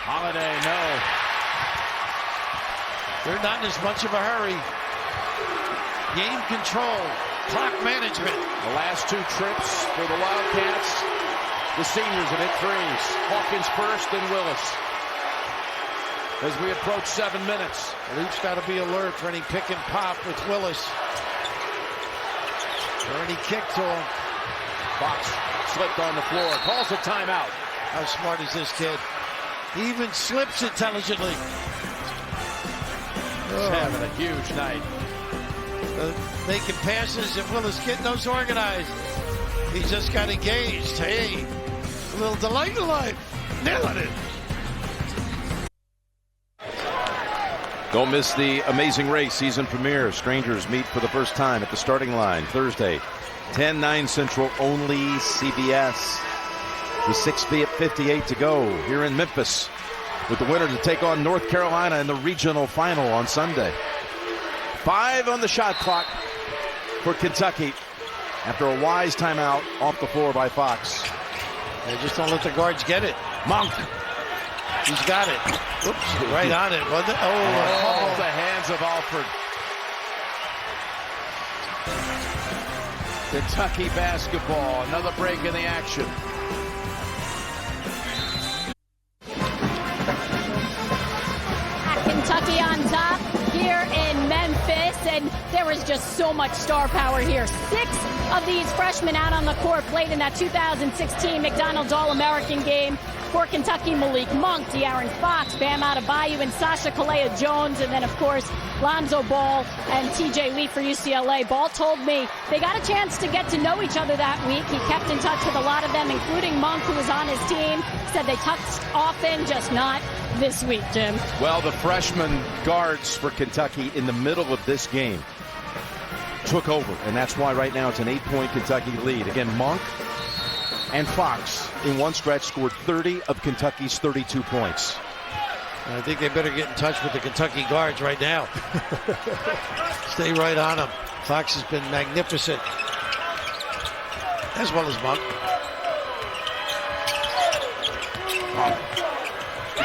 Holiday, no. They're not in as much of a hurry. Game control, clock management. The last 2 trips for the Wildcats. The seniors have hit threes. Hawkins first and Willis. As we approach 7 minutes. Leafs got to be alert for any pick and pop with Willis. Or any kick to him. Fox slipped on the floor. Calls a timeout. How smart is this kid? He even slips intelligently. He's having a huge night. Making passes and Willis getting those organized. He just got engaged. Hey, a little delight in life. Nailing it. Don't miss the Amazing Race season premiere. Strangers meet for the first time at the starting line Thursday, 10/9 Central, only CBS. With 6:58 to go here in Memphis, with the winner to take on North Carolina in the regional final on Sunday. 5 on the shot clock for Kentucky after a wise timeout off the floor by Fox. They just don't let the guards get it. Monk. He's got it. Oops, right on it. Wasn't it? Oh, the hands of Alford. Kentucky basketball. Another break in the action. Kentucky on top here in Memphis, and there was just so much star power here. 6 of these freshmen out on the court played in that 2016 McDonald's All-American game for Kentucky. Malik Monk, De'Aaron Fox, Bam Adebayo, and Sasha Kalea-Jones, and then, of course, Lonzo Ball and TJ Leaf for UCLA. Ball told me they got a chance to get to know each other that week. He kept in touch with a lot of them, including Monk, who was on his team. Said they touched often, just not this week, Jim. Well, the freshman guards for Kentucky in the middle of this game took over, and that's why right now it's an 8-point Kentucky lead. Again, Monk and Fox in one stretch scored 30 of Kentucky's 32 points. I think they better get in touch with the Kentucky guards right now. Stay right on them. Fox has been magnificent, as well as Monk.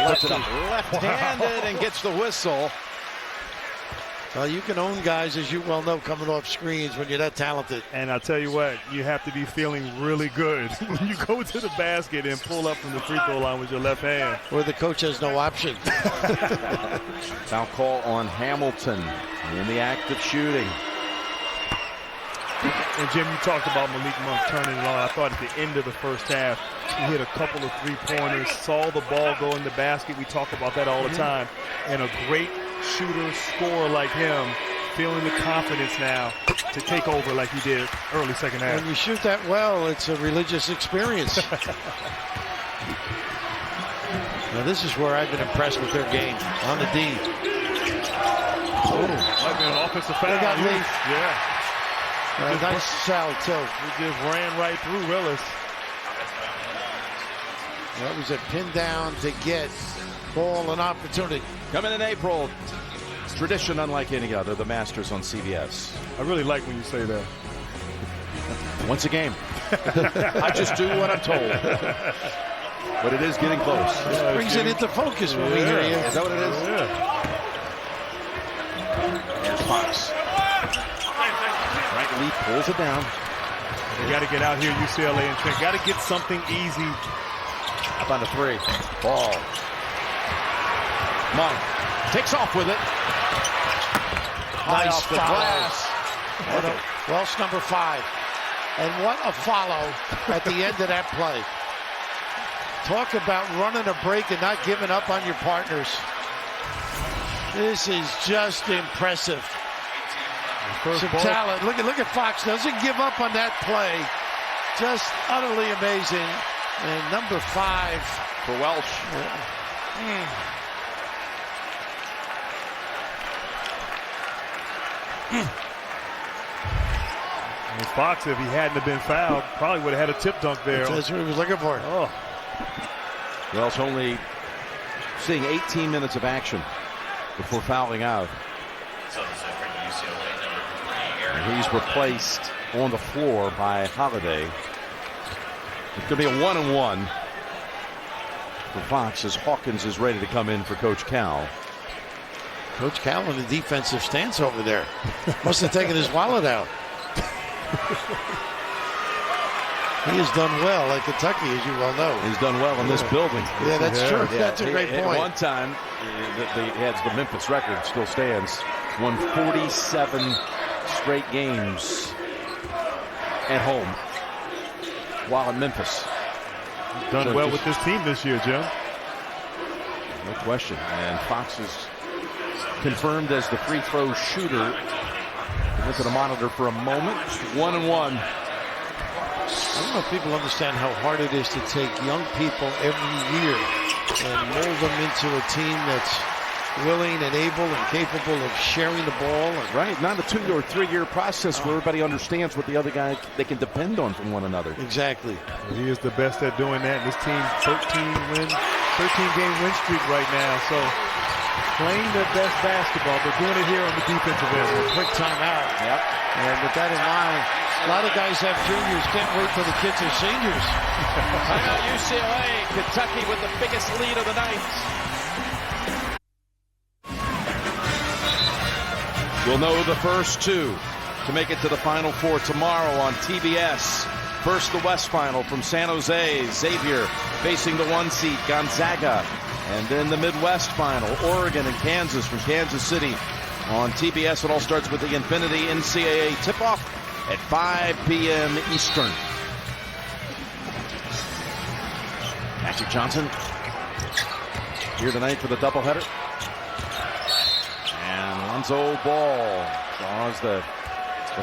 Puts it up left-handed and gets the whistle. Well, you can own guys, as you well know, coming off screens when you're that talented. And I'll tell you what, you have to be feeling really good when you go to the basket and pull up from the free throw line with your left hand. Or the coach has no option. Foul call on Hamilton in the act of shooting. And Jim, you talked about Malik Monk turning it on. I thought at the end of the first half, he hit a couple of three-pointers, saw the ball go in the basket. We talk about that all the time. And a great shooter, scorer like him, feeling the confidence now to take over like he did early second half. When you shoot that well, it's a religious experience. Now this is where I've been impressed with their game on the D. Oh, might be an offensive foul. They got Leaf. Yeah. Nice foul too. He just ran right through Willis. That was a pin down to get Ball an opportunity. Coming in April, tradition unlike any other, the Masters on CBS. I really like when you say that. Once a game. I just do what I'm told. But it is getting close. It brings it into focus when we hear you. Is that what it is? Yeah. There's Fox. Frank Lee pulls it down. They got to get out here, UCLA and Trent. Got to get something easy. Up on the 3. Ball. Monk takes off with it. Nice off the follow. glass. Welsh number 5. And what a follow at the end of that play. Talk about running a break and not giving up on your partners. This is just impressive. Some talent. Look at Fox. Doesn't give up on that play. just utterly amazing. And number 5 for Welsh. And Fox, if he hadn't have been fouled, probably would have had a tip dunk there. That's what he was looking for. Oh. Welsh only seeing 18 minutes of action before fouling out. And he's replaced on the floor by Holiday. It's going to be a 1-and-1 for Fox as Hawkins is ready to come in for Coach Cal. Coach Cal in the defensive stance over there. Must have taken his wallet out. He has done well at Kentucky, as you well know. He's done well in this building. Yeah, that's true. Yeah, that's a great point. At one time, the Memphis record still stands. Won 47 straight games at home while in Memphis. Done so well with this team this year, Jim. No question. And Fox is confirmed as the free throw shooter. Look at the monitor for a moment. 1-and-1. I don't know if people understand how hard it is to take young people every year and mold them into a team that's willing and able and capable of sharing the ball. Right, not a 2 or 3 year process where everybody understands what the other guy they can depend on from one another. Exactly. He is the best at doing that. And this team 13-game win streak right now. So playing their best basketball, but doing it here on the defensive end. A quick timeout. Yep. And with that in mind, a lot of guys have juniors. Can't wait till the kids are seniors. Timeout UCLA. Kentucky with the biggest lead of the night. We'll know the first 2 to make it to the Final Four tomorrow on TBS. First, the West Final from San Jose. Xavier facing the 1 seed, Gonzaga. And then the Midwest Final, Oregon and Kansas from Kansas City. On TBS, it all starts with the Infinity NCAA tip-off at 5 p.m. Eastern. Magic Johnson here tonight for the doubleheader. And Lonzo Ball draws the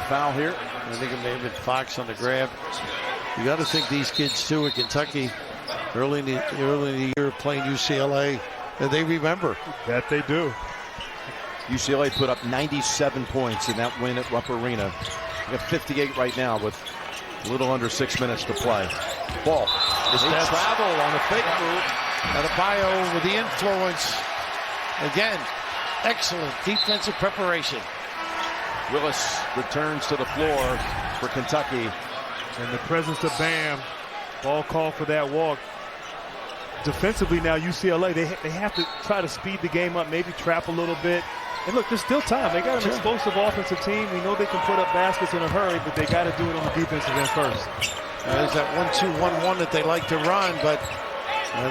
foul here. I think it may have been Fox on the grab. You got to think these kids too at Kentucky early in the year playing UCLA, that they remember. That they do. UCLA put up 97 points in that win at Rupp Arena. They got 58 right now with a little under 6 minutes to play. Ball. They travel on a fake move. Adebayo with the influence. Again, excellent defensive preparation. Willis returns to the floor for Kentucky. In the presence of Bam, ball call for that walk. Defensively now, UCLA, they have to try to speed the game up, maybe trap a little bit. And look, there's still time. They got an explosive offensive team. We know they can put up baskets in a hurry, but they got to do it on the defensive end first. There's that 1-2-1-1 that they like to run, but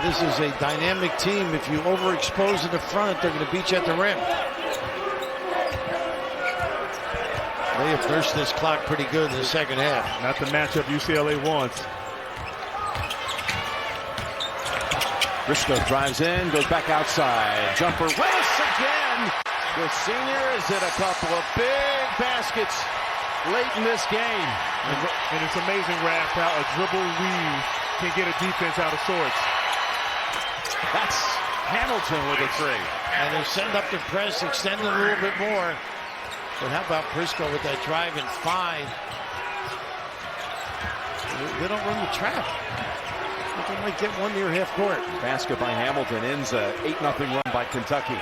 this is a dynamic team. If you overexpose in the front, they're going to beat you at the rim. They have nursed this clock pretty good in the second half. Not the matchup UCLA wants. Briscoe drives in, goes back outside. Jumper, Willis again. The senior has hit a couple of big baskets late in this game. And it's amazing, Raph, how a dribble weave can get a defense out of sorts. That's Hamilton with a 3. And they send up the press, extend it a little bit more. But how about Briscoe with that drive and 5? They don't run the trap. They might get one near half court. Basket by Hamilton ends a 8-0 run by Kentucky.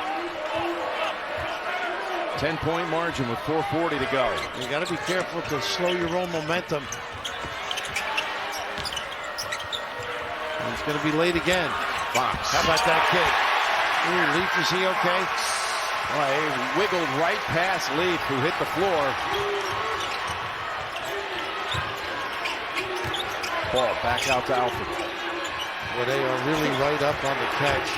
10-point margin with 4:40 to go. You got to be careful to slow your own momentum. And it's going to be late again. Fox. How about that kid? Ooh, Leaf, is he okay? Well, he wiggled right past Leaf, who hit the floor. Ball back out to Alford. Well, they are really right up on the catch.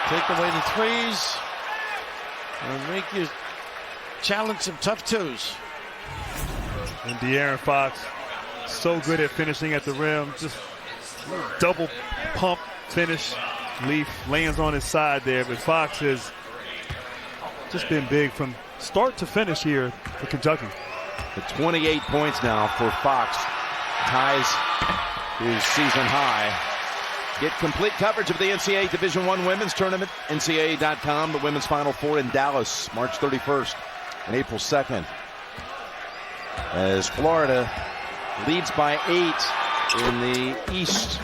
Take away the threes and make you challenge some tough 2s. And De'Aaron Fox, so good at finishing at the rim. Just double pump finish. Leaf lands on his side there, but Fox has just been big from start to finish here for Kentucky. At 28 points now for Fox. Ties his season high. Get complete coverage of the NCAA Division I Women's Tournament. NCAA.com. The Women's Final Four in Dallas, March 31st and April 2nd. As Florida leads by 8 in the East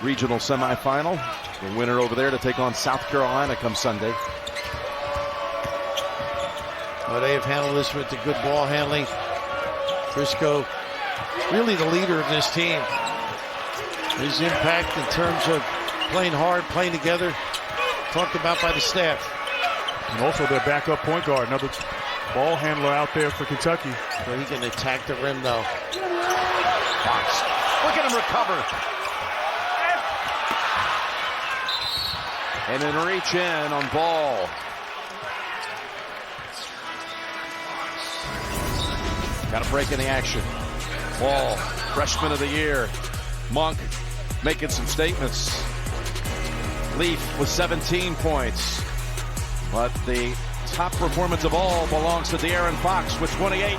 Regional Semifinal. The winner over there to take on South Carolina come Sunday. Well, they have handled this with the good ball handling. Briscoe, really the leader of this team. His impact in terms of playing hard, playing together, talked about by the staff. And also their backup point guard, another ball handler out there for Kentucky. So he can attack the rim, though. Fox, look at him recover. And then reach in on Ball. Got a break in the action. Ball, freshman of the year. Monk making some statements. Leaf with 17 points. But the top performance of all belongs to De'Aaron Fox with 28.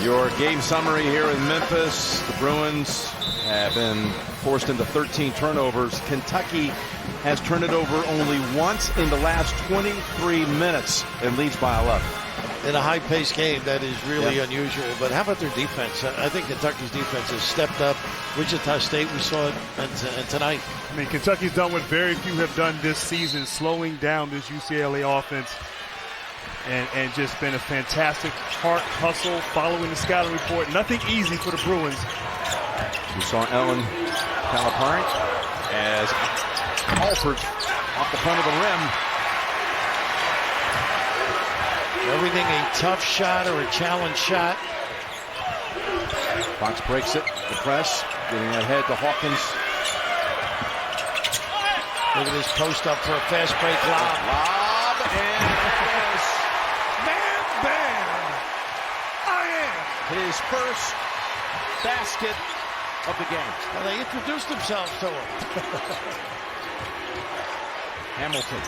Your game summary here in Memphis. The Bruins have been forced into 13 turnovers. Kentucky has turned it over only once in the last 23 minutes and leads by 11. In a high-paced game, that is really unusual. But how about their defense? I think Kentucky's defense has stepped up. Wichita State, we saw it and tonight. I mean, Kentucky's done what very few have done this season, slowing down this UCLA offense. And just been a fantastic heart hustle following the scouting report. Nothing easy for the Bruins. We saw Ellen Calipari as Alford off the front of the rim. Everything a tough shot or a challenge shot. Fox breaks it. The press getting ahead to Hawkins. Look at this post up for a fast break lob. Lob and Bam, bam! I am! his first basket of the game. Well, they introduced themselves to him. Hamilton.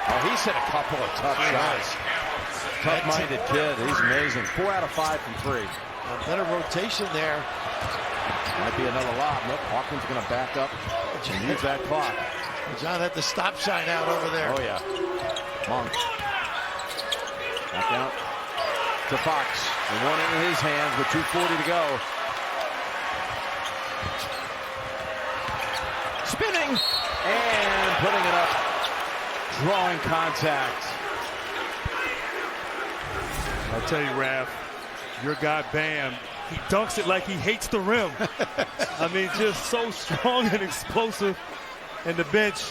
Oh, he's hit a couple of tough shots. Tough-minded kid. He's amazing. 4 out of 5 from 3. A better rotation there. Might be another lob. Nope. Hawkins going to back up and use that clock. John had the stop sign out over there. Oh, yeah. Monk. Back out to Fox. And one in his hands with 2:40 to go. Spinning and putting it up. Drawing contact. I'll tell you, Raph, your guy Bam, he dunks it like he hates the rim. I mean, just so strong and explosive. And the bench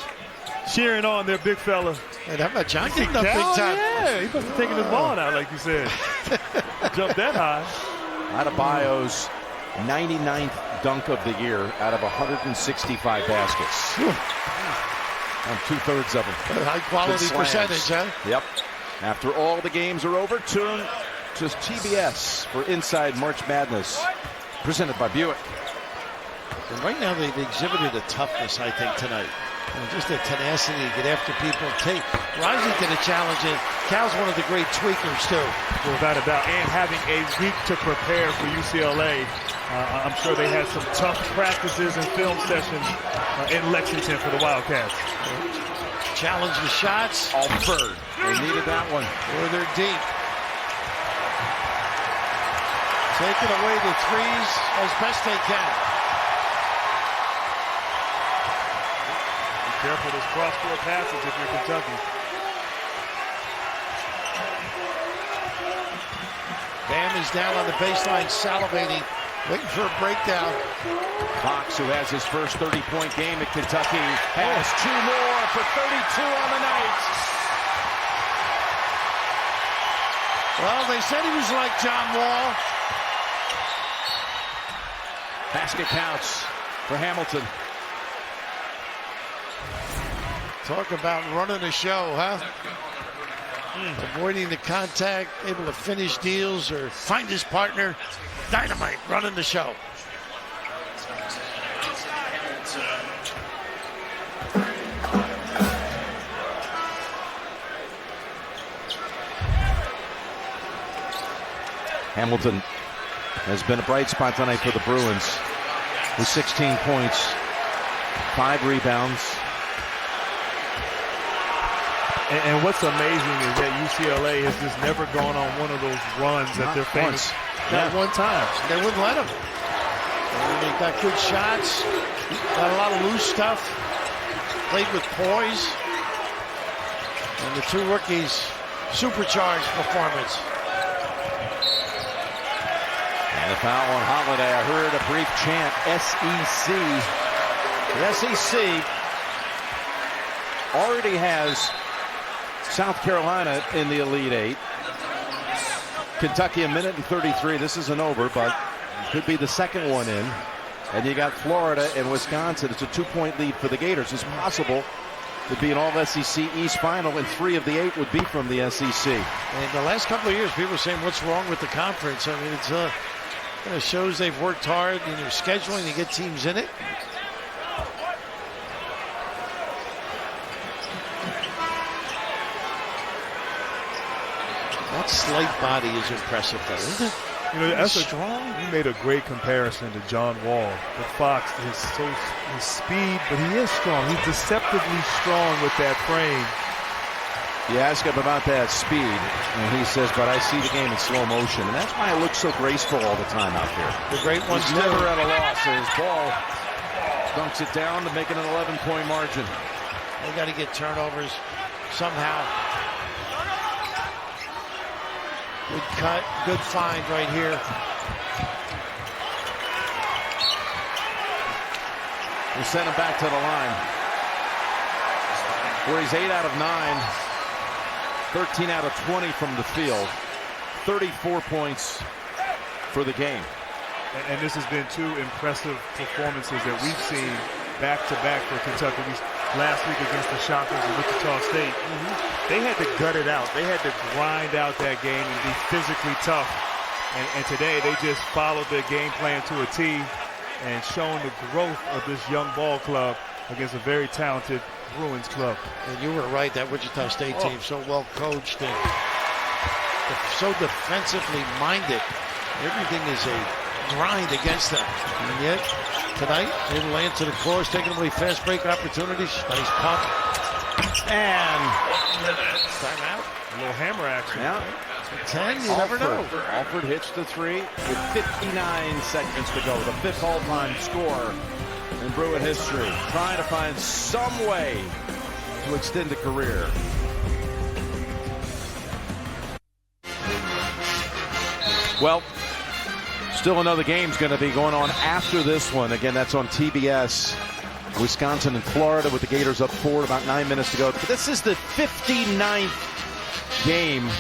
cheering on their big fella. And how about John getting up big time? Yeah, he must have taken his ball out, like you said. Jumped that high. Adebayo's 99th dunk of the year out of 165 baskets. On 2/3 of them. High quality percentage, huh? Yep. After all the games are over, tune to TBS for Inside March Madness, presented by Buick. And right now they've exhibited a toughness, I think, tonight. Just a tenacity to get after people. Rising to the challenge, and Cal's one of the great tweakers, too. Without a doubt. And having a week to prepare for UCLA. I'm sure they had some tough practices and film sessions in Lexington for the Wildcats. Challenge the shots. Alford. They needed that one. Or they're deep. Taking away the threes as best they can. Be careful those cross-court passes if you're Kentucky. Bam is down on the baseline, salivating, waiting for a breakdown. Fox, who has his first 30-point game at Kentucky, has 2 more for 32 on the night. Well, they said he was like John Wall. Basket counts for Hamilton. Talk about running a show, huh? Avoiding the contact, able to finish deals or find his partner. Dynamite, running the show. Hamilton has been a bright spot tonight for the Bruins with 16 points, 5 rebounds. And what's amazing is that UCLA has just never gone on one of those runs that they're famous. Not one time. They wouldn't let them. They got good shots, got a lot of loose stuff, played with poise. And the two rookies, supercharged performance. And a foul on Holiday. I heard a brief chant, SEC. The SEC already has South Carolina in the Elite Eight. Kentucky a minute and 33. This isn't over, but could be the second one in. And you got Florida and Wisconsin. It's a 2-point lead for the Gators. It's possible to be an all-SEC East final, and 3 of the 8 would be from the SEC. And the last couple of years, people are saying, what's wrong with the conference? I mean, it shows they've worked hard in their scheduling to get teams in it. That slight body is impressive, though, isn't it? You know, that's strong. You made a great comparison to John Wall. But Fox, his speed, but he is strong. He's deceptively strong with that frame. You ask him about that speed, and he says, but I see the game in slow motion. And that's why it looks so graceful all the time out there. The great ones never at a loss. His ball dunks it down to make it an 11-point margin. They got to get turnovers somehow. Good cut, good find right here. We'll send him back to the line, where he's 8 out of 9, 13 out of 20 from the field, 34 points for the game. And this has been 2 impressive performances that we've seen back-to-back for Kentucky. Last week against the Shockers in Wichita State, they had to gut it out. They had to grind out that game and be physically tough. And today they just followed their game plan to a T and shown the growth of this young ball club against a very talented Bruins club. And you were right, that Wichita State team so well coached and so defensively minded. Everything is a grind against them. And yet, tonight, it'll answer the course, taking away fast break opportunities. Nice pump. And timeout. A little hammer action. Yeah. 10, you never know. Alford hits the 3 with 59 seconds to go. The 5th all-time score in Bruin history. Trying to find some way to extend a career. Well, still another game's going to be going on after this one. Again, that's on TBS. Wisconsin and Florida with the Gators up 4, about 9 minutes to go. But this is the 59th game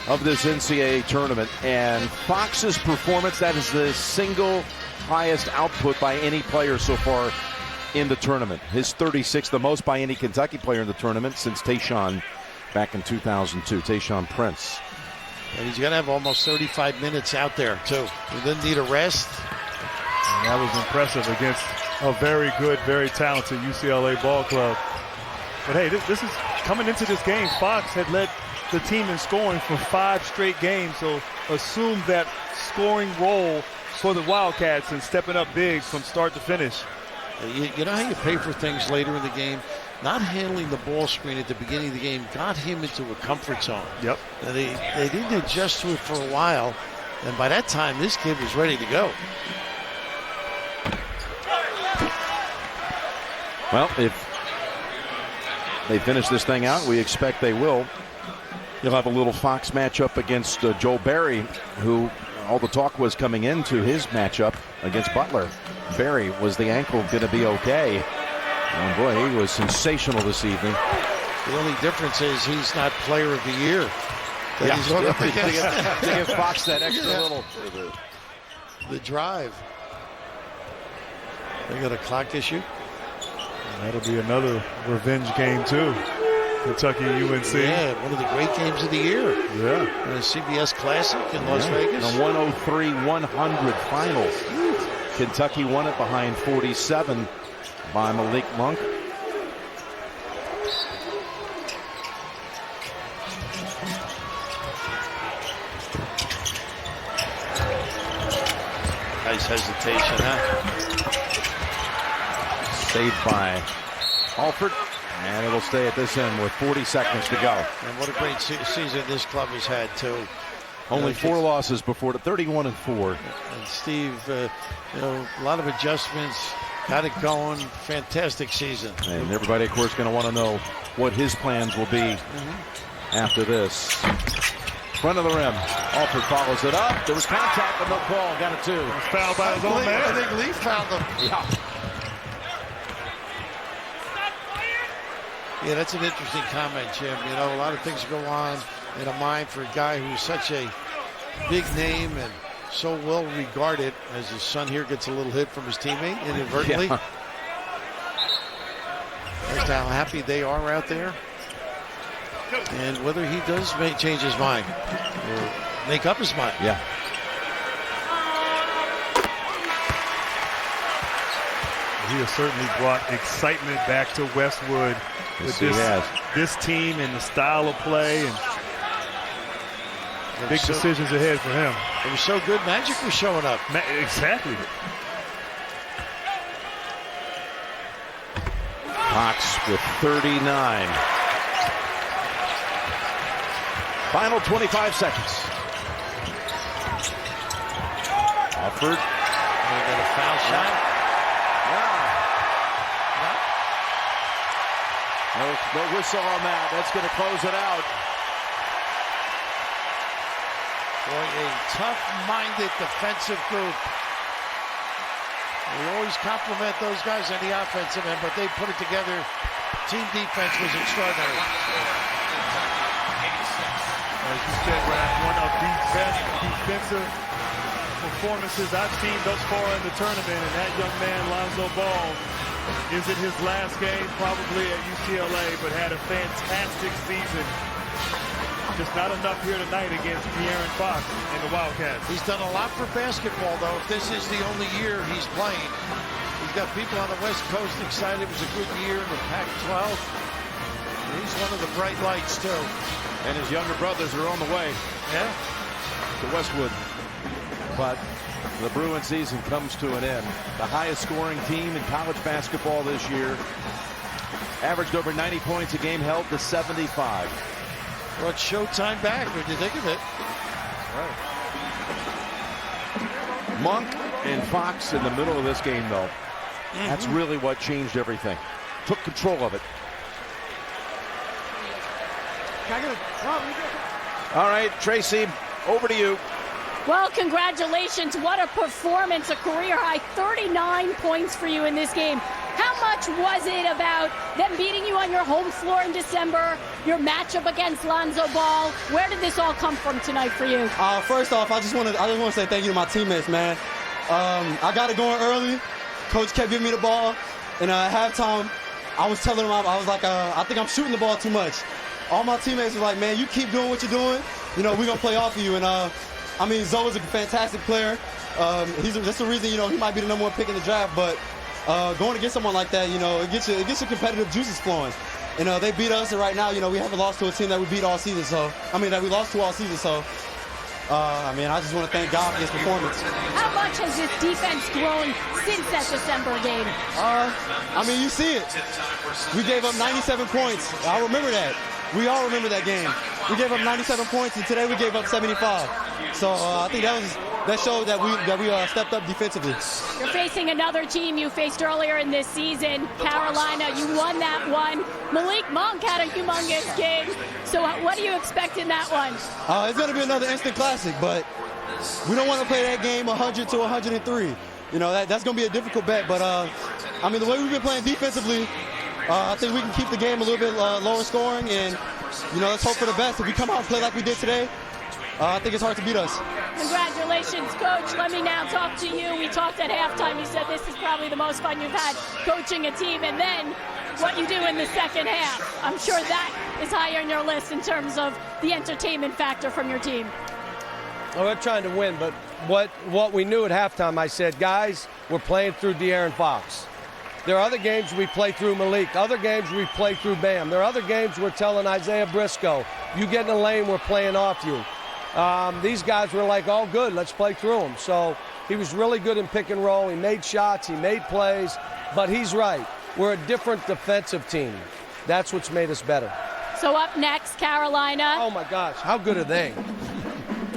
of this NCAA tournament. And Fox's performance, that is the single highest output by any player so far in the tournament. His 36, the most by any Kentucky player in the tournament since Tayshaun back in 2002. Tayshaun Prince. And he's going to have almost 35 minutes out there, too. He didn't need a rest. And that was impressive against a very good, very talented UCLA ball club. But hey, this is coming into this game. Fox had led the team in scoring for 5 straight games, so assume that scoring role for the Wildcats and stepping up big from start to finish. You know how you pay for things later in the game? Not handling the ball screen at the beginning of the game got him into a comfort zone. Yep. And they didn't adjust to it for a while, and by that time, this kid was ready to go. Well, if they finish this thing out, we expect they will. You'll have a little Fox matchup against Joel Berry, who all the talk was coming into his matchup against Butler. Berry, was the ankle going to be okay? Oh boy, he was sensational this evening. The only difference is he's not player of the year. Yeah, he's going to give Fox that extra little. The drive. They got a clock issue. That'll be another revenge game, too. Kentucky UNC. Yeah, one of the great games of the year. Yeah. And a CBS Classic in Las Vegas. A 103-100 final. Kentucky won it behind 47 by Malik Monk. hesitation, huh? Saved by Alford, and it'll stay at this end with 40 seconds to go. And what a great season this club has had, too. Only 4 losses before the 31-4. And Steve, a lot of adjustments, got it going. Fantastic season. And everybody, of course, going to want to know what his plans will be after this. Front of the rim. Alford follows it up. There was contact, but no call. Got it, too. Fouled by his own man. I think Lee fouled him. Yeah, that's an interesting comment, Jim. A lot of things go on in a mind for a guy who's such a big name and so well regarded, as his son here gets a little hit from his teammate inadvertently. Yeah. That's how happy they are out there. And whether he does change his mind or make up his mind. Yeah. He has certainly brought excitement back to Westwood with this team and the style of play and big decisions ahead for him. It was so good, Magic was showing up. Exactly. Fox with 39. Final 25 seconds. Alford. They got a foul shot. No whistle on that. That's going to close it out. Boy, a tough-minded defensive group. We always compliment those guys on the offensive end, but they put it together. Team defense was extraordinary. As you said, Raf, one of the best defensive performances I've seen thus far in the tournament, and that young man, Lonzo Ball, is in his last game, probably at UCLA, but had a fantastic season. Just not enough here tonight against De'Aaron Fox and the Wildcats. He's done a lot for basketball, though. If this is the only year he's playing, he's got people on the West Coast excited. It was a good year in the Pac-12. He's one of the bright lights, too. And his younger brothers are on the way. Yeah. To Westwood. But the Bruin season comes to an end. The highest scoring team in college basketball this year. Averaged over 90 points a game, held to 75. Well, it's showtime back when you think of it. Right. Monk and Fox in the middle of this game, though. That's really what changed everything. Took control of it. All right, Tracy, over to you. Well, congratulations. What a performance, a career high 39 points for you in this game. How much was it about them beating you on your home floor in December, your matchup against Lonzo Ball? Where did this all come from tonight for you? First off, I just want to say thank you to my teammates, man. I got it going early. Coach kept giving me the ball, and at halftime, I was telling him, I was like, I think I'm shooting the ball too much. All my teammates were like, man, you keep doing what you're doing. We're gonna play off of you. And Zoe is a fantastic player. That's the reason, he might be the #1 pick in the draft. But going against someone like that, it gets your competitive juices flowing. And they beat us, and right now, we haven't lost to a team that we beat all season. That we lost to all season. So, I just want to thank God for his performance. How much has this defense grown since that December game? You see it. We gave up 97 points. I remember that. We all remember that game. We gave up 97 points, and today we gave up 75. So I think that showed that we stepped up defensively. You're facing another team you faced earlier in this season, Carolina. You won that one. Malik Monk had a humongous game. So what do you expect in that one? It's going to be another instant classic, but we don't want to play that game 100 to 103. That's going to be a difficult bet. But, the way we've been playing defensively, I think we can keep the game a little bit lower scoring, and, let's hope for the best. If we come out and play like we did today, I think it's hard to beat us. Congratulations, Coach. Let me now talk to you. We talked at halftime. You said this is probably the most fun you've had coaching a team, and then what you do in the second half. I'm sure that is higher on your list in terms of the entertainment factor from your team. Well, we're trying to win, but what we knew at halftime, I said, guys, we're playing through De'Aaron Fox. There are other games we play through Malik. Other games we play through Bam. There are other games we're telling Isaiah Briscoe, you get in the lane, we're playing off you. these guys were like, oh, good, let's play through them. So he was really good in pick and roll. He made shots. He made plays. But he's right. We're a different defensive team. That's what's made us better. So up next, Carolina. Oh, my gosh. How good are they?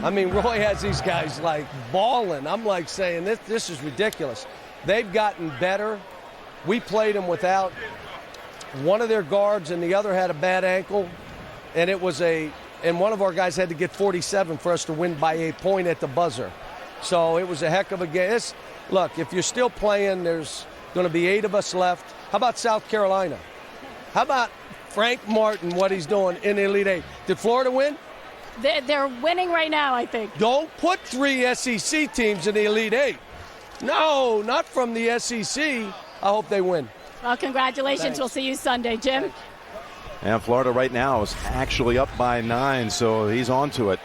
I mean, Roy has these guys, like, balling. I'm, like, saying, this is ridiculous. They've gotten better. We played them without one of their guards, and the other had a bad ankle. And it was and one of our guys had to get 47 for us to win by a point at the buzzer. So it was a heck of a game. Look, if you're still playing, there's going to be 8 of us left. How about South Carolina? How about Frank Martin, what he's doing in the Elite Eight? Did Florida win? They're winning right now, I think. Don't put 3 SEC teams in the Elite Eight. No, not from the SEC. I hope they win. Well, congratulations. Thanks. We'll see you Sunday, Jim. Thanks. And Florida right now is actually up by 9, so he's on to it.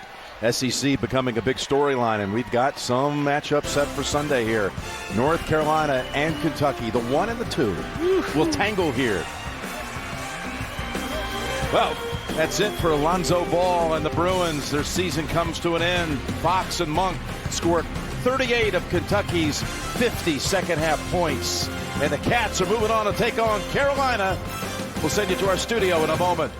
SEC becoming a big storyline, and we've got some matchups set for Sunday here. North Carolina and Kentucky, the 1 and the 2, will tangle here. Well, that's it for Lonzo Ball and the Bruins. Their season comes to an end. Fox and Monk scored 38 of Kentucky's 50 second-half points. And the Cats are moving on to take on Carolina. We'll send you to our studio in a moment.